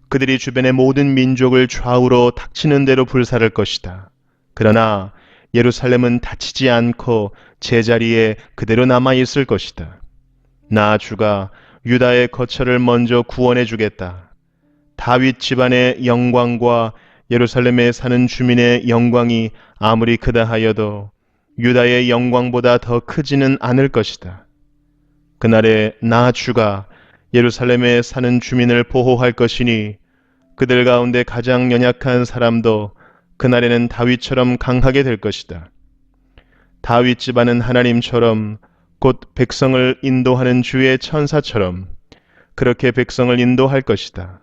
그들이 주변의 모든 민족을 좌우로 닥치는 대로 불사를 것이다. 그러나 예루살렘은 다치지 않고 제자리에 그대로 남아있을 것이다. 나 주가 유다의 거처를 먼저 구원해 주겠다. 다윗 집안의 영광과 예루살렘에 사는 주민의 영광이 아무리 크다 하여도 유다의 영광보다 더 크지는 않을 것이다. 그날에 나 주가 예루살렘에 사는 주민을 보호할 것이니 그들 가운데 가장 연약한 사람도 그날에는 다윗처럼 강하게 될 것이다. 다윗 집안은 하나님처럼 곧 백성을 인도하는 주의 천사처럼 그렇게 백성을 인도할 것이다.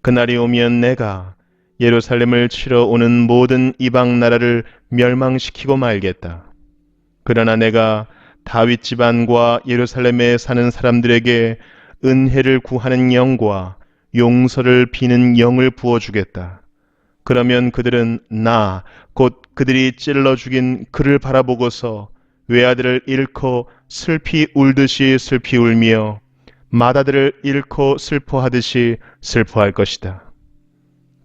그날이 오면 내가 예루살렘을 치러 오는 모든 이방 나라를 멸망시키고 말겠다. 그러나 내가 다윗 집안과 예루살렘에 사는 사람들에게 은혜를 구하는 영과 용서를 비는 영을 부어주겠다. 그러면 그들은 나, 곧 그들이 찔러 죽인 그를 바라보고서 외아들을 잃고 슬피 울듯이 슬피 울며 맏아들을 잃고 슬퍼하듯이 슬퍼할 것이다.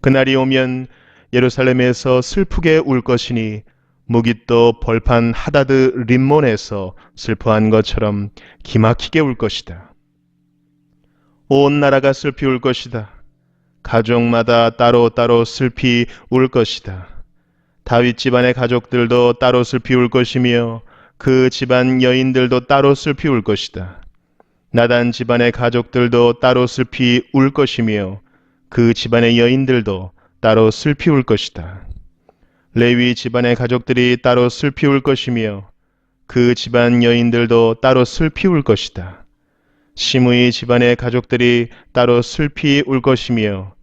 그날이 오면 예루살렘에서 슬프게 울 것이니 무깃도 벌판 하다드 림몬에서 슬퍼한 것처럼 기막히게 울 것이다. 온 나라가 슬피 울 것이다. 가족마다 따로따로 슬피 울 것이다. 다윗 집안의 가족들도 따로 슬피 울 것이며 그 집안 여인들도 따로 슬피 울 것이다. 나단 집안의 가족들도 따로 슬피 울 것이며 그 집안의 여인들도 따로 슬피 울 것이다. 레위 집안의 가족들이 따로 슬피 울 것이며 그 집안 여인들도 따로 슬피 울 것이다. 시므이 집안의 가족들이 따로 슬피 울 것이며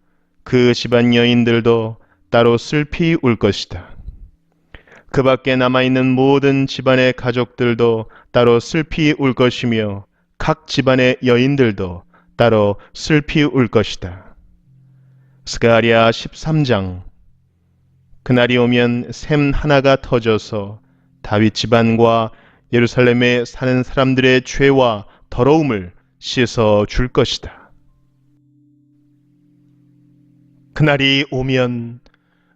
그 집안 여인들도 따로 슬피 울 것이다. 그 밖에 남아있는 모든 집안의 가족들도 따로 슬피 울 것이며 각 집안의 여인들도 따로 슬피 울 것이다. 스가랴 13장. 그날이 오면 샘 하나가 터져서 다윗 집안과 예루살렘에 사는 사람들의 죄와 더러움을 씻어 줄 것이다. 그날이 오면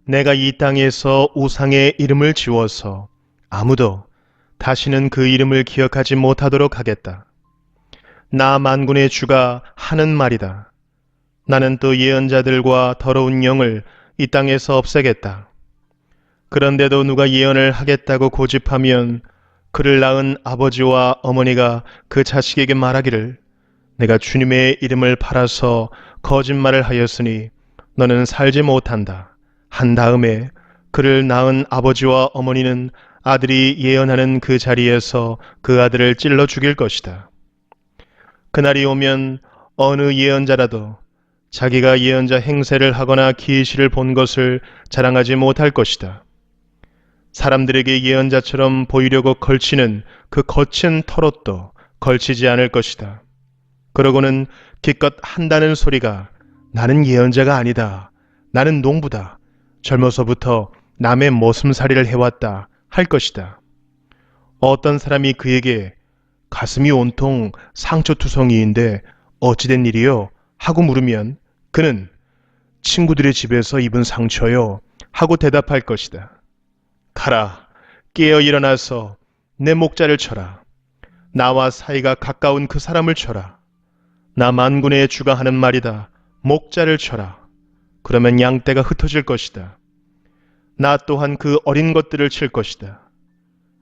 내가 이 땅에서 우상의 이름을 지워서 아무도 다시는 그 이름을 기억하지 못하도록 하겠다. 나 만군의 주가 하는 말이다. 나는 또 예언자들과 더러운 영을 이 땅에서 없애겠다. 그런데도 누가 예언을 하겠다고 고집하면 그를 낳은 아버지와 어머니가 그 자식에게 말하기를 내가 주님의 이름을 팔아서 거짓말을 하였으니 너는 살지 못한다. 한 다음에 그를 낳은 아버지와 어머니는 아들이 예언하는 그 자리에서 그 아들을 찔러 죽일 것이다. 그날이 오면 어느 예언자라도 자기가 예언자 행세를 하거나 계시를 본 것을 자랑하지 못할 것이다. 사람들에게 예언자처럼 보이려고 걸치는 그 거친 털옷도 걸치지 않을 것이다. 그러고는 기껏 한다는 소리가 나는 예언자가 아니다. 나는 농부다. 젊어서부터 남의 머슴살이를 해왔다 할 것이다. 어떤 사람이 그에게 가슴이 온통 상처투성이인데 어찌된 일이요? 하고 물으면 그는 친구들의 집에서 입은 상처요 하고 대답할 것이다. 가라, 깨어 일어나서 내 목자를 쳐라. 나와 사이가 가까운 그 사람을 쳐라. 나 만군의 주가 하는 말이다. 목자를 쳐라. 그러면 양떼가 흩어질 것이다. 나 또한 그 어린 것들을 칠 것이다.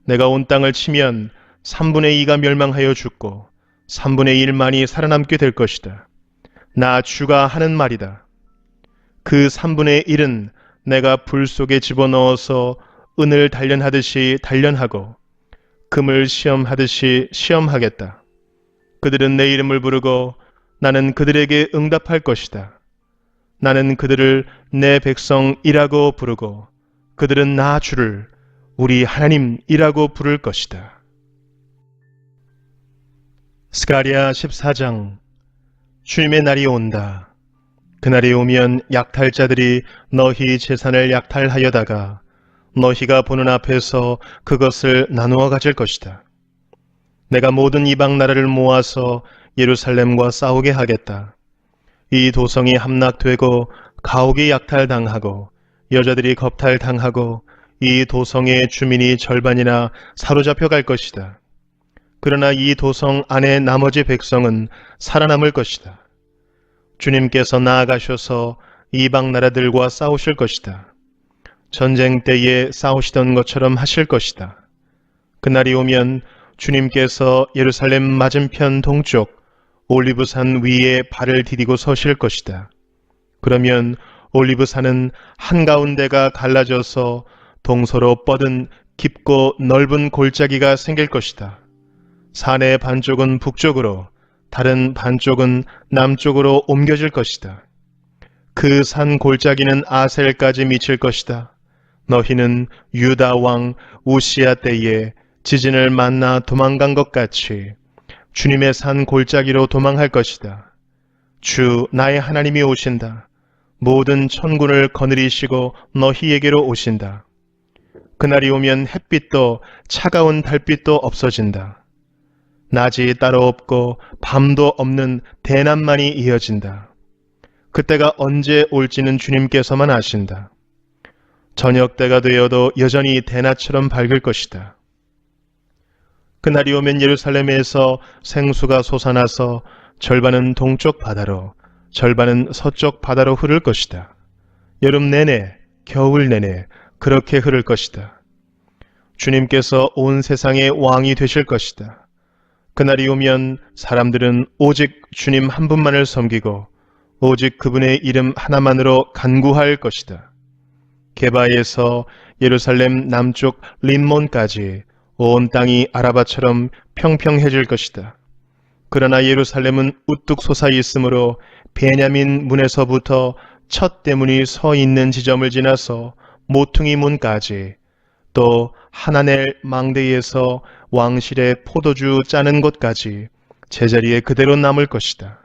내가 온 땅을 치면 3분의 2가 멸망하여 죽고 3분의 1만이 살아남게 될 것이다. 나 주가 하는 말이다. 그 3분의 1은 내가 불 속에 집어넣어서 은을 단련하듯이 단련하고 금을 시험하듯이 시험하겠다. 그들은 내 이름을 부르고 나는 그들에게 응답할 것이다. 나는 그들을 내 백성이라고 부르고 그들은 나 주를 우리 하나님이라고 부를 것이다. 스가랴 14장. 주님의 날이 온다. 그날이 오면 약탈자들이 너희 재산을 약탈하여다가 너희가 보는 앞에서 그것을 나누어 가질 것이다. 내가 모든 이방 나라를 모아서 예루살렘과 싸우게 하겠다. 이 도성이 함락되고 가옥이 약탈당하고 여자들이 겁탈당하고 이 도성의 주민이 절반이나 사로잡혀 갈 것이다. 그러나 이 도성 안에 나머지 백성은 살아남을 것이다. 주님께서 나아가셔서 이방 나라들과 싸우실 것이다. 전쟁 때에 싸우시던 것처럼 하실 것이다. 그날이 오면 주님께서 예루살렘 맞은편 동쪽 올리브산 위에 발을 디디고 서실 것이다. 그러면 올리브산은 한가운데가 갈라져서 동서로 뻗은 깊고 넓은 골짜기가 생길 것이다. 산의 반쪽은 북쪽으로, 다른 반쪽은 남쪽으로 옮겨질 것이다. 그 산 골짜기는 아셀까지 미칠 것이다. 너희는 유다 왕 우시야 때에 지진을 만나 도망간 것 같이 주님의 산 골짜기로 도망할 것이다. 주 나의 하나님이 오신다. 모든 천군을 거느리시고 너희에게로 오신다. 그날이 오면 햇빛도 차가운 달빛도 없어진다. 낮이 따로 없고 밤도 없는 대낮만이 이어진다. 그때가 언제 올지는 주님께서만 아신다. 저녁 때가 되어도 여전히 대낮처럼 밝을 것이다. 그날이 오면 예루살렘에서 생수가 솟아나서 절반은 동쪽 바다로, 절반은 서쪽 바다로 흐를 것이다. 여름 내내, 겨울 내내 그렇게 흐를 것이다. 주님께서 온 세상의 왕이 되실 것이다. 그날이 오면 사람들은 오직 주님 한 분만을 섬기고 오직 그분의 이름 하나만으로 간구할 것이다. 게바에서 예루살렘 남쪽 림몬까지 온 땅이 아라바처럼 평평해질 것이다. 그러나 예루살렘은 우뚝 솟아 있으므로 베냐민 문에서부터 첫 대문이 서 있는 지점을 지나서 모퉁이 문까지, 또 하나넬 망대에서 왕실의 포도주 짜는 곳까지 제자리에 그대로 남을 것이다.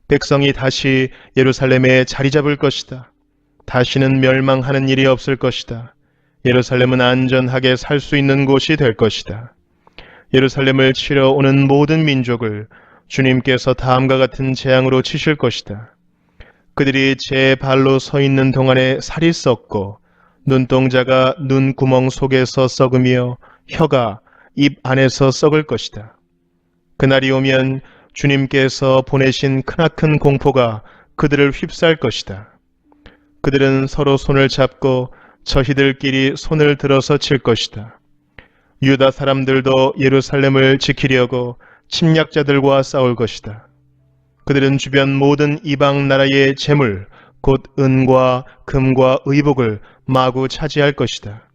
백성이 다시 예루살렘에 자리 잡을 것이다. 다시는 멸망하는 일이 없을 것이다. 예루살렘은 안전하게 살 수 있는 곳이 될 것이다. 예루살렘을 치러 오는 모든 민족을 주님께서 다음과 같은 재앙으로 치실 것이다. 그들이 제 발로 서 있는 동안에 살이 썩고 눈동자가 눈 구멍 속에서 썩으며 혀가 입 안에서 썩을 것이다. 그날이 오면 주님께서 보내신 크나큰 공포가 그들을 휩쌀 것이다. 그들은 서로 손을 잡고 저희들끼리 손을 들어서 칠 것이다. 유다 사람들도 예루살렘을 지키려고 침략자들과 싸울 것이다. 그들은 주변 모든 이방 나라의 재물, 곧 은과 금과 의복을 마구 차지할 것이다.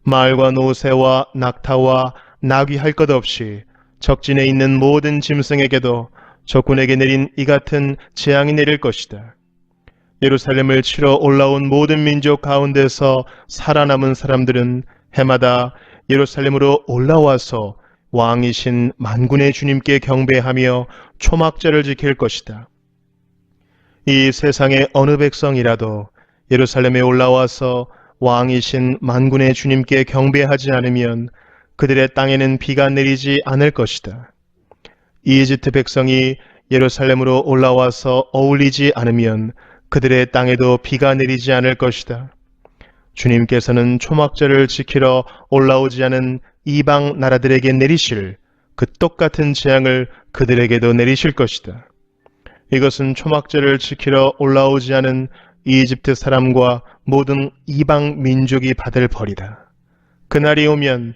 말과 노새와 낙타와 나귀 할 것 없이 적진에 있는 모든 짐승에게도 적군에게 내린 이 같은 재앙이 내릴 것이다. 예루살렘을 치러 올라온 모든 민족 가운데서 살아남은 사람들은 해마다 예루살렘으로 올라와서 왕이신 만군의 주님께 경배하며 초막절을 지킬 것이다. 이 세상의 어느 백성이라도 예루살렘에 올라와서 왕이신 만군의 주님께 경배하지 않으면 그들의 땅에는 비가 내리지 않을 것이다. 이집트 백성이 예루살렘으로 올라와서 어울리지 않으면 그들의 땅에도 비가 내리지 않을 것이다. 주님께서는 초막절을 지키러 올라오지 않은 이방 나라들에게 내리실 그 똑같은 재앙을 그들에게도 내리실 것이다. 이것은 초막절을 지키러 올라오지 않은 이집트 사람과 모든 이방 민족이 받을 벌이다. 그날이 오면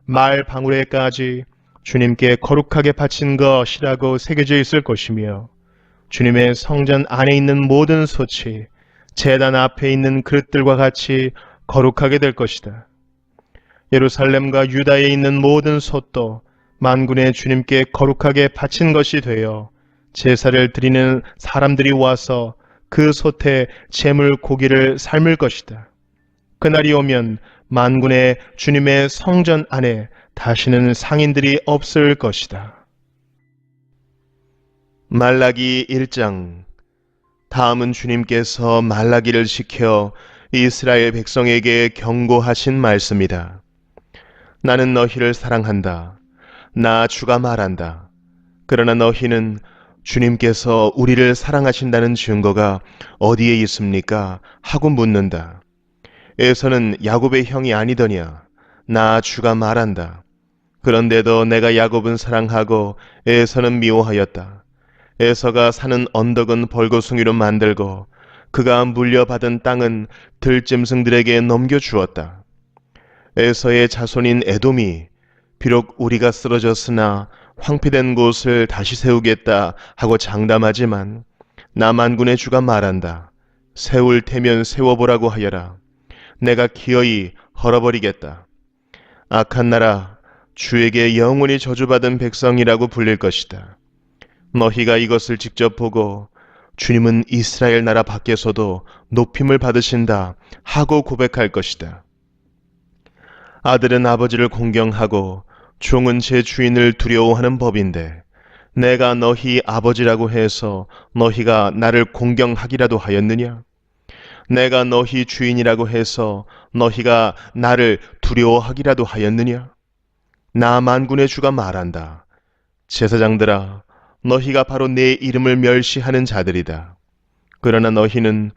말 방울에까지 주님께 거룩하게 바친 것이라고 새겨져 있을 것이며 주님의 성전 안에 있는 모든 솥이 제단 앞에 있는 그릇들과 같이 거룩하게 될 것이다. 예루살렘과 유다에 있는 모든 솥도 만군의 주님께 거룩하게 바친 것이 되어 제사를 드리는 사람들이 와서 그 솥에 제물 고기를 삶을 것이다. 그날이 오면 만군의 주님의 성전 안에 다시는 상인들이 없을 것이다. 말라기 1장. 다음은 주님께서 말라기를 시켜 이스라엘 백성에게 경고하신 말씀이다. 나는 너희를 사랑한다. 나 주가 말한다. 그러나 너희는 주님께서 우리를 사랑하신다는 증거가 어디에 있습니까? 하고 묻는다. 에서는 야곱의 형이 아니더냐? 나 주가 말한다. 그런데도 내가 야곱은 사랑하고 에서는 미워하였다. 에서가 사는 언덕은 벌거숭이로 만들고 그가 물려받은 땅은 들짐승들에게 넘겨주었다. 에서의 자손인 에돔이 비록 우리가 쓰러졌으나 황폐된 곳을 다시 세우겠다 하고 장담하지만 나 만군의 주가 말한다. 세울 테면 세워보라고 하여라. 내가 기어이 헐어버리겠다. 악한 나라, 주에게 영원히 저주받은 백성이라고 불릴 것이다. 너희가 이것을 직접 보고 주님은 이스라엘 나라 밖에서도 높임을 받으신다 하고 고백할 것이다. 아들은 아버지를 공경하고 종은 제 주인을 두려워하는 법인데 내가 너희 아버지라고 해서 너희가 나를 공경하기라도 하였느냐? 내가 너희 주인이라고 해서 너희가 나를 두려워하기라도 하였느냐? 나 만군의 주가 말한다. 제사장들아, 너희가 바로 내 이름을 멸시하는 자들이다. 그러나 너희는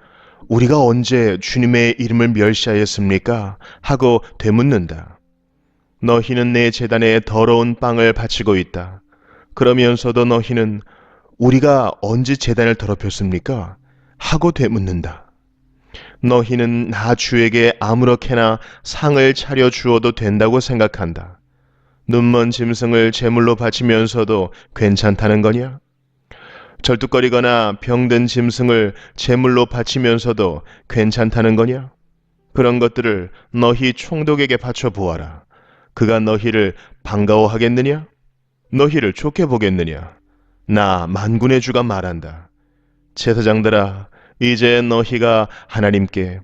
우리가 언제 주님의 이름을 멸시하였습니까? 하고 되묻는다. 너희는 내 제단에 더러운 빵을 바치고 있다. 그러면서도 너희는 우리가 언제 제단을 더럽혔습니까? 하고 되묻는다. 너희는 나 주에게 아무렇게나 상을 차려 주어도 된다고 생각한다. 눈먼 짐승을 제물로 바치면서도 괜찮다는 거냐? 절뚝거리거나 병든 짐승을 제물로 바치면서도 괜찮다는 거냐? 그런 것들을 너희 총독에게 바쳐 보아라. 그가 너희를 반가워하겠느냐? 너희를 좋게 보겠느냐? 나 만군의 주가 말한다. 제사장들아, 이제 너희가 하나님께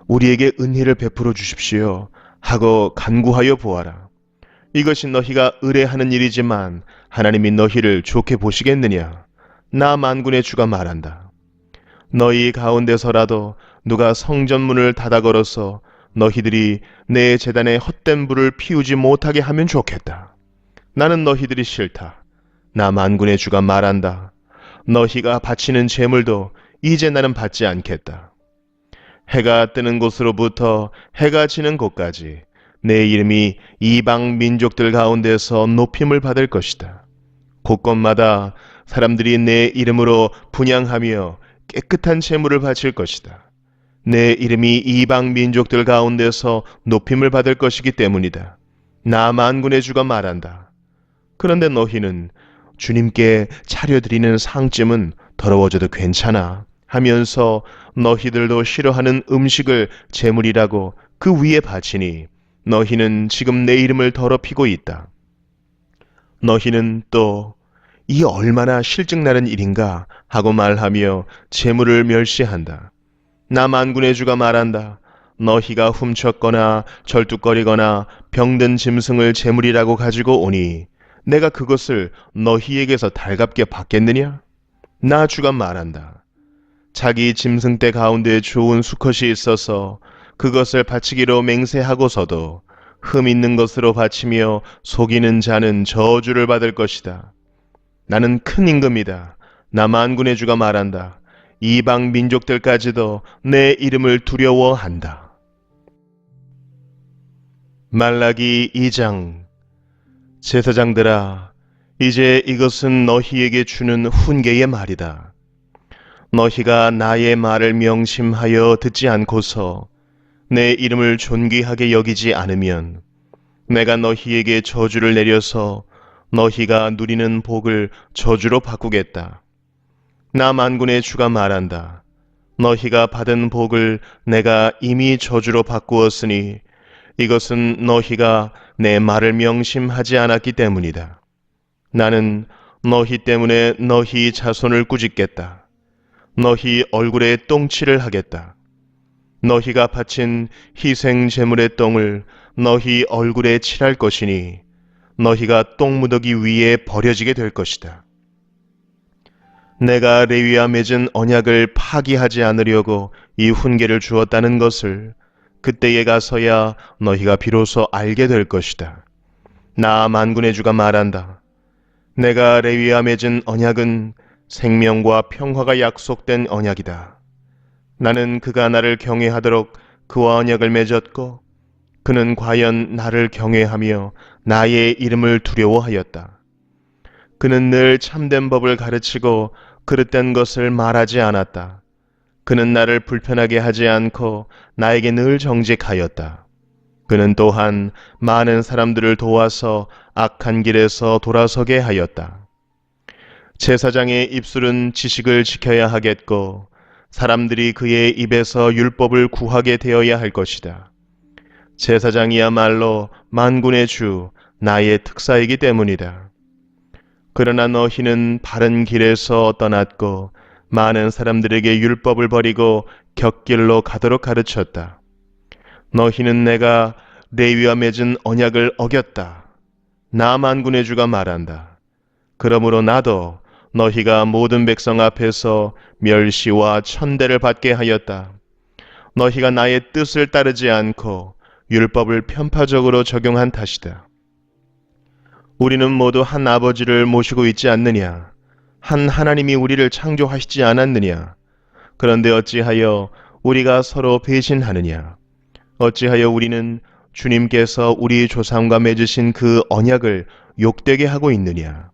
우리에게 은혜를 베풀어 주십시오 하고 간구하여 보아라. 이것이 너희가 의뢰하는 일이지만 하나님이 너희를 좋게 보시겠느냐? 나 만군의 주가 말한다. 너희 가운데서라도 누가 성전문을 닫아 걸어서 너희들이 내 제단에 헛된 불을 피우지 못하게 하면 좋겠다. 나는 너희들이 싫다. 나 만군의 주가 말한다. 너희가 바치는 제물도 이제 나는 받지 않겠다. 해가 뜨는 곳으로부터 해가 지는 곳까지 내 이름이 이방 민족들 가운데서 높임을 받을 것이다. 곳곳마다 사람들이 내 이름으로 분향하며 깨끗한 제물을 바칠 것이다. 내 이름이 이방 민족들 가운데서 높임을 받을 것이기 때문이다. 나 만군의 주가 말한다. 그런데 너희는 주님께 차려드리는 상쯤은 더러워져도 괜찮아 하면서 너희들도 싫어하는 음식을 제물이라고 그 위에 바치니 너희는 지금 내 이름을 더럽히고 있다. 너희는 또 이 얼마나 실증나는 일인가 하고 말하며 제물을 멸시한다. 나 만군의 주가 말한다. 너희가 훔쳤거나 절뚝거리거나 병든 짐승을 제물이라고 가지고 오니 내가 그것을 너희에게서 달갑게 받겠느냐? 나 주가 말한다. 자기 짐승떼 가운데 좋은 수컷이 있어서 그것을 바치기로 맹세하고서도 흠 있는 것으로 바치며 속이는 자는 저주를 받을 것이다. 나는 큰 임금이다. 나 만군의 주가 말한다. 이방 민족들까지도 내 이름을 두려워한다. 말라기 2장. 제사장들아, 이제 이것은 너희에게 주는 훈계의 말이다. 너희가 나의 말을 명심하여 듣지 않고서 내 이름을 존귀하게 여기지 않으면 내가 너희에게 저주를 내려서 너희가 누리는 복을 저주로 바꾸겠다. 나 만군의 주가 말한다. 너희가 받은 복을 내가 이미 저주로 바꾸었으니 이것은 너희가 내 말을 명심하지 않았기 때문이다. 나는 너희 때문에 너희 자손을 꾸짖겠다. 너희 얼굴에 똥칠을 하겠다. 너희가 바친 희생 제물의 똥을 너희 얼굴에 칠할 것이니 너희가 똥무더기 위에 버려지게 될 것이다. 내가 레위와 맺은 언약을 파기하지 않으려고 이 훈계를 주었다는 것을 그때에 가서야 너희가 비로소 알게 될 것이다. 나 만군의 주가 말한다. 내가 레위와 맺은 언약은 생명과 평화가 약속된 언약이다. 나는 그가 나를 경외하도록 그와 언약을 맺었고 그는 과연 나를 경외하며 나의 이름을 두려워하였다. 그는 늘 참된 법을 가르치고 그릇된 것을 말하지 않았다. 그는 나를 불편하게 하지 않고 나에게 늘 정직하였다. 그는 또한 많은 사람들을 도와서 악한 길에서 돌아서게 하였다. 제사장의 입술은 지식을 지켜야 하겠고 사람들이 그의 입에서 율법을 구하게 되어야 할 것이다. 제사장이야말로 만군의 주 나의 특사이기 때문이다. 그러나 너희는 바른 길에서 떠났고 많은 사람들에게 율법을 버리고 곁길로 가도록 가르쳤다. 너희는 내가 레위와 맺은 언약을 어겼다. 나 만군의 주가 말한다. 그러므로 나도 너희가 모든 백성 앞에서 멸시와 천대를 받게 하였다. 너희가 나의 뜻을 따르지 않고 율법을 편파적으로 적용한 탓이다. 우리는 모두 한 아버지를 모시고 있지 않느냐? 한 하나님이 우리를 창조하시지 않았느냐? 그런데 어찌하여 우리가 서로 배신하느냐? 어찌하여 우리는 주님께서 우리 조상과 맺으신 그 언약을 욕되게 하고 있느냐?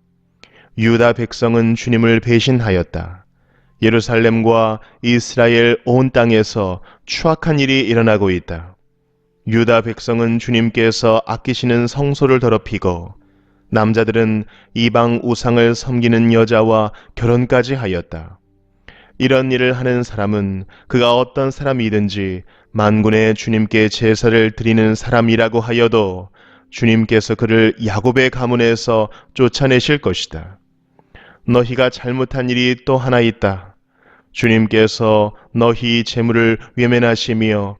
유다 백성은 주님을 배신하였다. 예루살렘과 이스라엘 온 땅에서 추악한 일이 일어나고 있다. 유다 백성은 주님께서 아끼시는 성소를 더럽히고 남자들은 이방 우상을 섬기는 여자와 결혼까지 하였다. 이런 일을 하는 사람은 그가 어떤 사람이든지 만군의 주님께 제사를 드리는 사람이라고 하여도 주님께서 그를 야곱의 가문에서 쫓아내실 것이다. 너희가 잘못한 일이 또 하나 있다. 주님께서 너희 재물을 외면하시며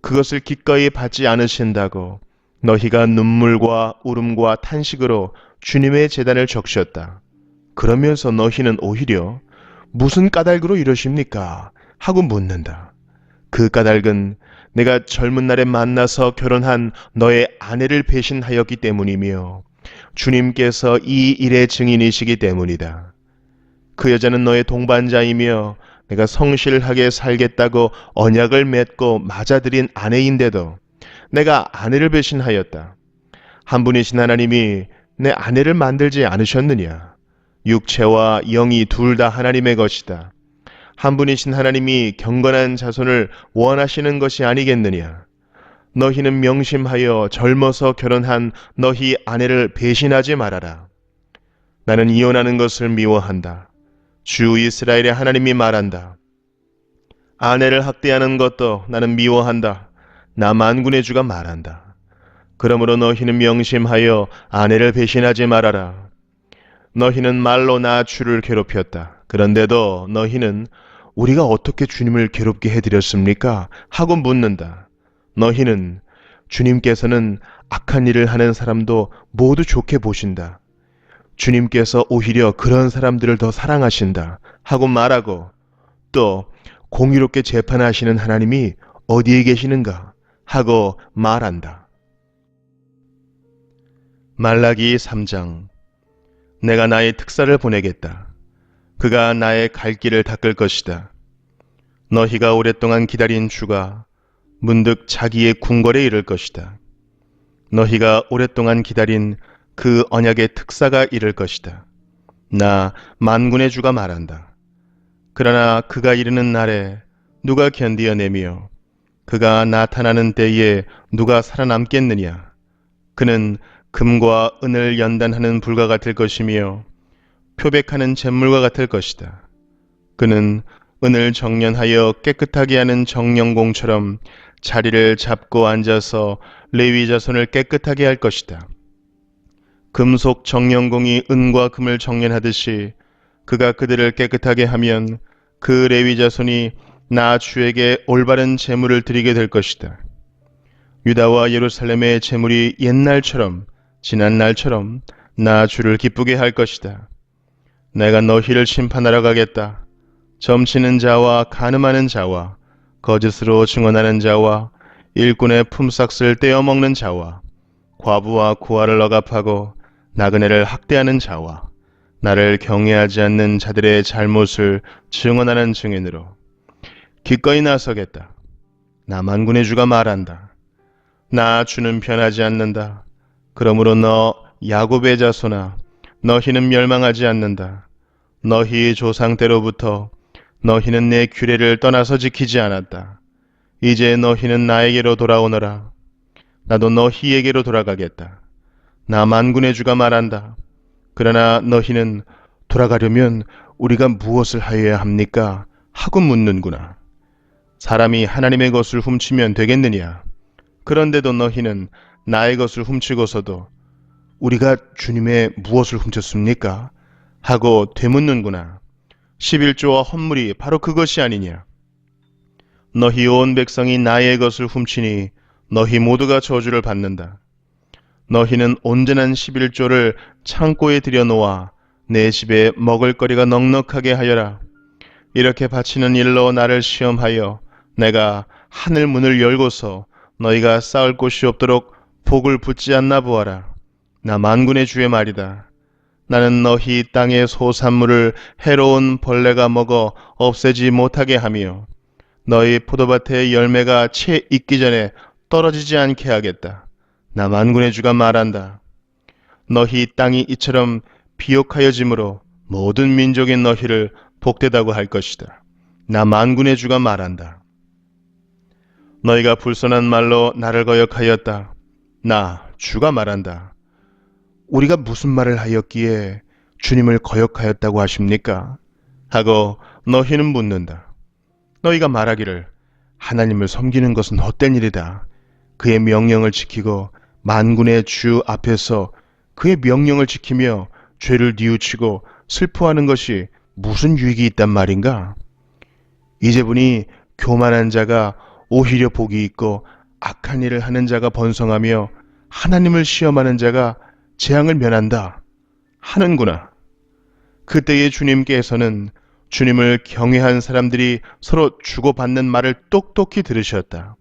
그것을 기꺼이 받지 않으신다고 너희가 눈물과 울음과 탄식으로 주님의 제단을 적셨다. 그러면서 너희는 오히려 무슨 까닭으로 이러십니까? 하고 묻는다. 그 까닭은 내가 젊은 날에 만나서 결혼한 너의 아내를 배신하였기 때문이며 주님께서 이 일의 증인이시기 때문이다. 그 여자는 너의 동반자이며 내가 성실하게 살겠다고 언약을 맺고 맞아들인 아내인데도 내가 아내를 배신하였다. 한 분이신 하나님이 내 아내를 만들지 않으셨느냐? 육체와 영이 둘 다 하나님의 것이다. 한 분이신 하나님이 경건한 자손을 원하시는 것이 아니겠느냐? 너희는 명심하여 젊어서 결혼한 너희 아내를 배신하지 말아라. 나는 이혼하는 것을 미워한다. 주 이스라엘의 하나님이 말한다. 아내를 학대하는 것도 나는 미워한다. 나 만군의 주가 말한다. 그러므로 너희는 명심하여 아내를 배신하지 말아라. 너희는 말로 나 주를 괴롭혔다. 그런데도 너희는 우리가 어떻게 주님을 괴롭게 해드렸습니까? 하고 묻는다. 너희는 주님께서는 악한 일을 하는 사람도 모두 좋게 보신다. 주님께서 오히려 그런 사람들을 더 사랑하신다 하고 말하고 또 공의롭게 재판하시는 하나님이 어디에 계시는가 하고 말한다. 말라기 3장. 내가 나의 특사를 보내겠다. 그가 나의 갈 길을 닦을 것이다. 너희가 오랫동안 기다린 주가 문득 자기의 궁궐에 이를 것이다. 너희가 오랫동안 기다린 그 언약의 특사가 이를 것이다. 나 만군의 주가 말한다. 그러나 그가 이르는 날에 누가 견디어내며 그가 나타나는 때에 누가 살아남겠느냐? 그는 금과 은을 연단하는 불과 같을 것이며 표백하는 잿물과 같을 것이다. 그는 은을 정련하여 깨끗하게 하는 정령공처럼 자리를 잡고 앉아서 레위 자손을 깨끗하게 할 것이다. 금속 정령공이 은과 금을 정련하듯이 그가 그들을 깨끗하게 하면 그 레위 자손이 나 주에게 올바른 제물을 드리게 될 것이다. 유다와 예루살렘의 제물이 옛날처럼 지난 날처럼 나 주를 기쁘게 할 것이다. 내가 너희를 심판하러 가겠다. 점치는 자와 간음하는 자와 거짓으로 증언하는 자와 일꾼의 품삯을 떼어먹는 자와 과부와 고아를 억압하고 나그네를 학대하는 자와 나를 경외하지 않는 자들의 잘못을 증언하는 증인으로 기꺼이 나서겠다. 나 만군의 주가 말한다. 나 주는 변하지 않는다. 그러므로 너 야곱의 자손아, 너희는 멸망하지 않는다. 너희 조상 때로부터 너희는 내 규례를 떠나서 지키지 않았다. 이제 너희는 나에게로 돌아오너라. 나도 너희에게로 돌아가겠다. 나 만군의 주가 말한다. 그러나 너희는 돌아가려면 우리가 무엇을 하여야 합니까? 하고 묻는구나. 사람이 하나님의 것을 훔치면 되겠느냐? 그런데도 너희는 나의 것을 훔치고서도 우리가 주님의 무엇을 훔쳤습니까? 하고 되묻는구나. 11조와 헌물이 바로 그것이 아니냐? 너희 온 백성이 나의 것을 훔치니 너희 모두가 저주를 받는다. 너희는 온전한 11조를 창고에 들여놓아 내 집에 먹을거리가 넉넉하게 하여라. 이렇게 바치는 일로 나를 시험하여 내가 하늘 문을 열고서 너희가 쌓을 곳이 없도록 복을 붙지 않나 보아라. 나 만군의 주의 말이다. 나는 너희 땅의 소산물을 해로운 벌레가 먹어 없애지 못하게 하며 너희 포도밭의 열매가 채 익기 전에 떨어지지 않게 하겠다. 나 만군의 주가 말한다. 너희 땅이 이처럼 비옥하여짐으로 모든 민족인 너희를 복되다고 할 것이다. 나 만군의 주가 말한다. 너희가 불손한 말로 나를 거역하였다. 나 주가 말한다. 우리가 무슨 말을 하였기에 주님을 거역하였다고 하십니까? 하고 너희는 묻는다. 너희가 말하기를 하나님을 섬기는 것은 헛된 일이다. 그의 명령을 지키고 만군의 주 앞에서 그의 명령을 지키며 죄를 뉘우치고 슬퍼하는 것이 무슨 유익이 있단 말인가? 이제 보니 교만한 자가 오히려 복이 있고 악한 일을 하는 자가 번성하며 하나님을 시험하는 자가 재앙을 면한다 하는구나. 그때의 주님께서는 주님을 경외한 사람들이 서로 주고받는 말을 똑똑히 들으셨다.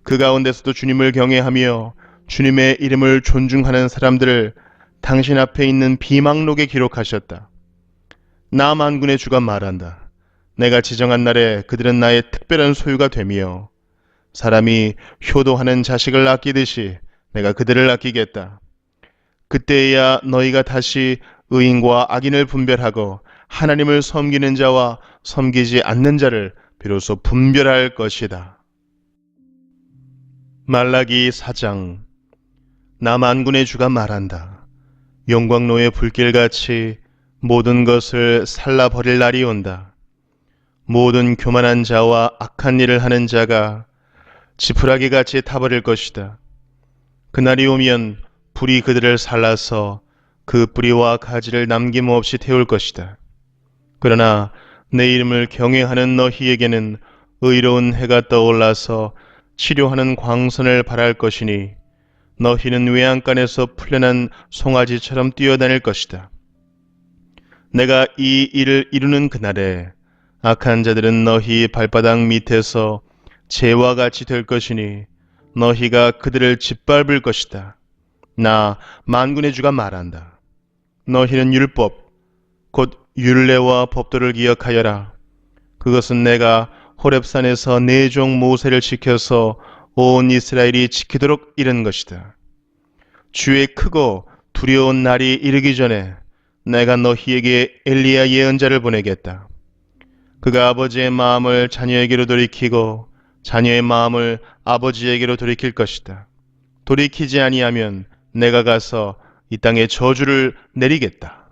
그 가운데서도 주님을 경외하며 주님의 이름을 존중하는 사람들을 당신 앞에 있는 비망록에 기록하셨다. 나 만군의 주가 말한다. 내가 지정한 날에 그들은 나의 특별한 소유가 되며 사람이 효도하는 자식을 아끼듯이 내가 그들을 아끼겠다. 그때야 너희가 다시 의인과 악인을 분별하고 하나님을 섬기는 자와 섬기지 않는 자를 비로소 분별할 것이다. 말라기 4장. 나 만군의 주가 말한다. 용광로의 불길같이 모든 것을 살라버릴 날이 온다. 모든 교만한 자와 악한 일을 하는 자가 지푸라기같이 타버릴 것이다. 그날이 오면 불이 그들을 살라서 그 뿌리와 가지를 남김없이 태울 것이다. 그러나 내 이름을 경외하는 너희에게는 의로운 해가 떠올라서 치료하는 광선을 발할 것이니 너희는 외양간에서 풀려난 송아지처럼 뛰어다닐 것이다. 내가 이 일을 이루는 그날에 악한 자들은 너희 발바닥 밑에서 재와 같이 될 것이니 너희가 그들을 짓밟을 것이다. 나 만군의 주가 말한다. 너희는 율법 곧 율례와 법도를 기억하여라. 그것은 내가 호렙산에서 내 종 모세를 지켜서 온 이스라엘이 지키도록 이른 것이다. 주의 크고 두려운 날이 이르기 전에 내가 너희에게 엘리야 예언자를 보내겠다. 그가 아버지의 마음을 자녀에게로 돌이키고 자녀의 마음을 아버지에게로 돌이킬 것이다. 돌이키지 아니하면 내가 가서 이 땅에 저주를 내리겠다.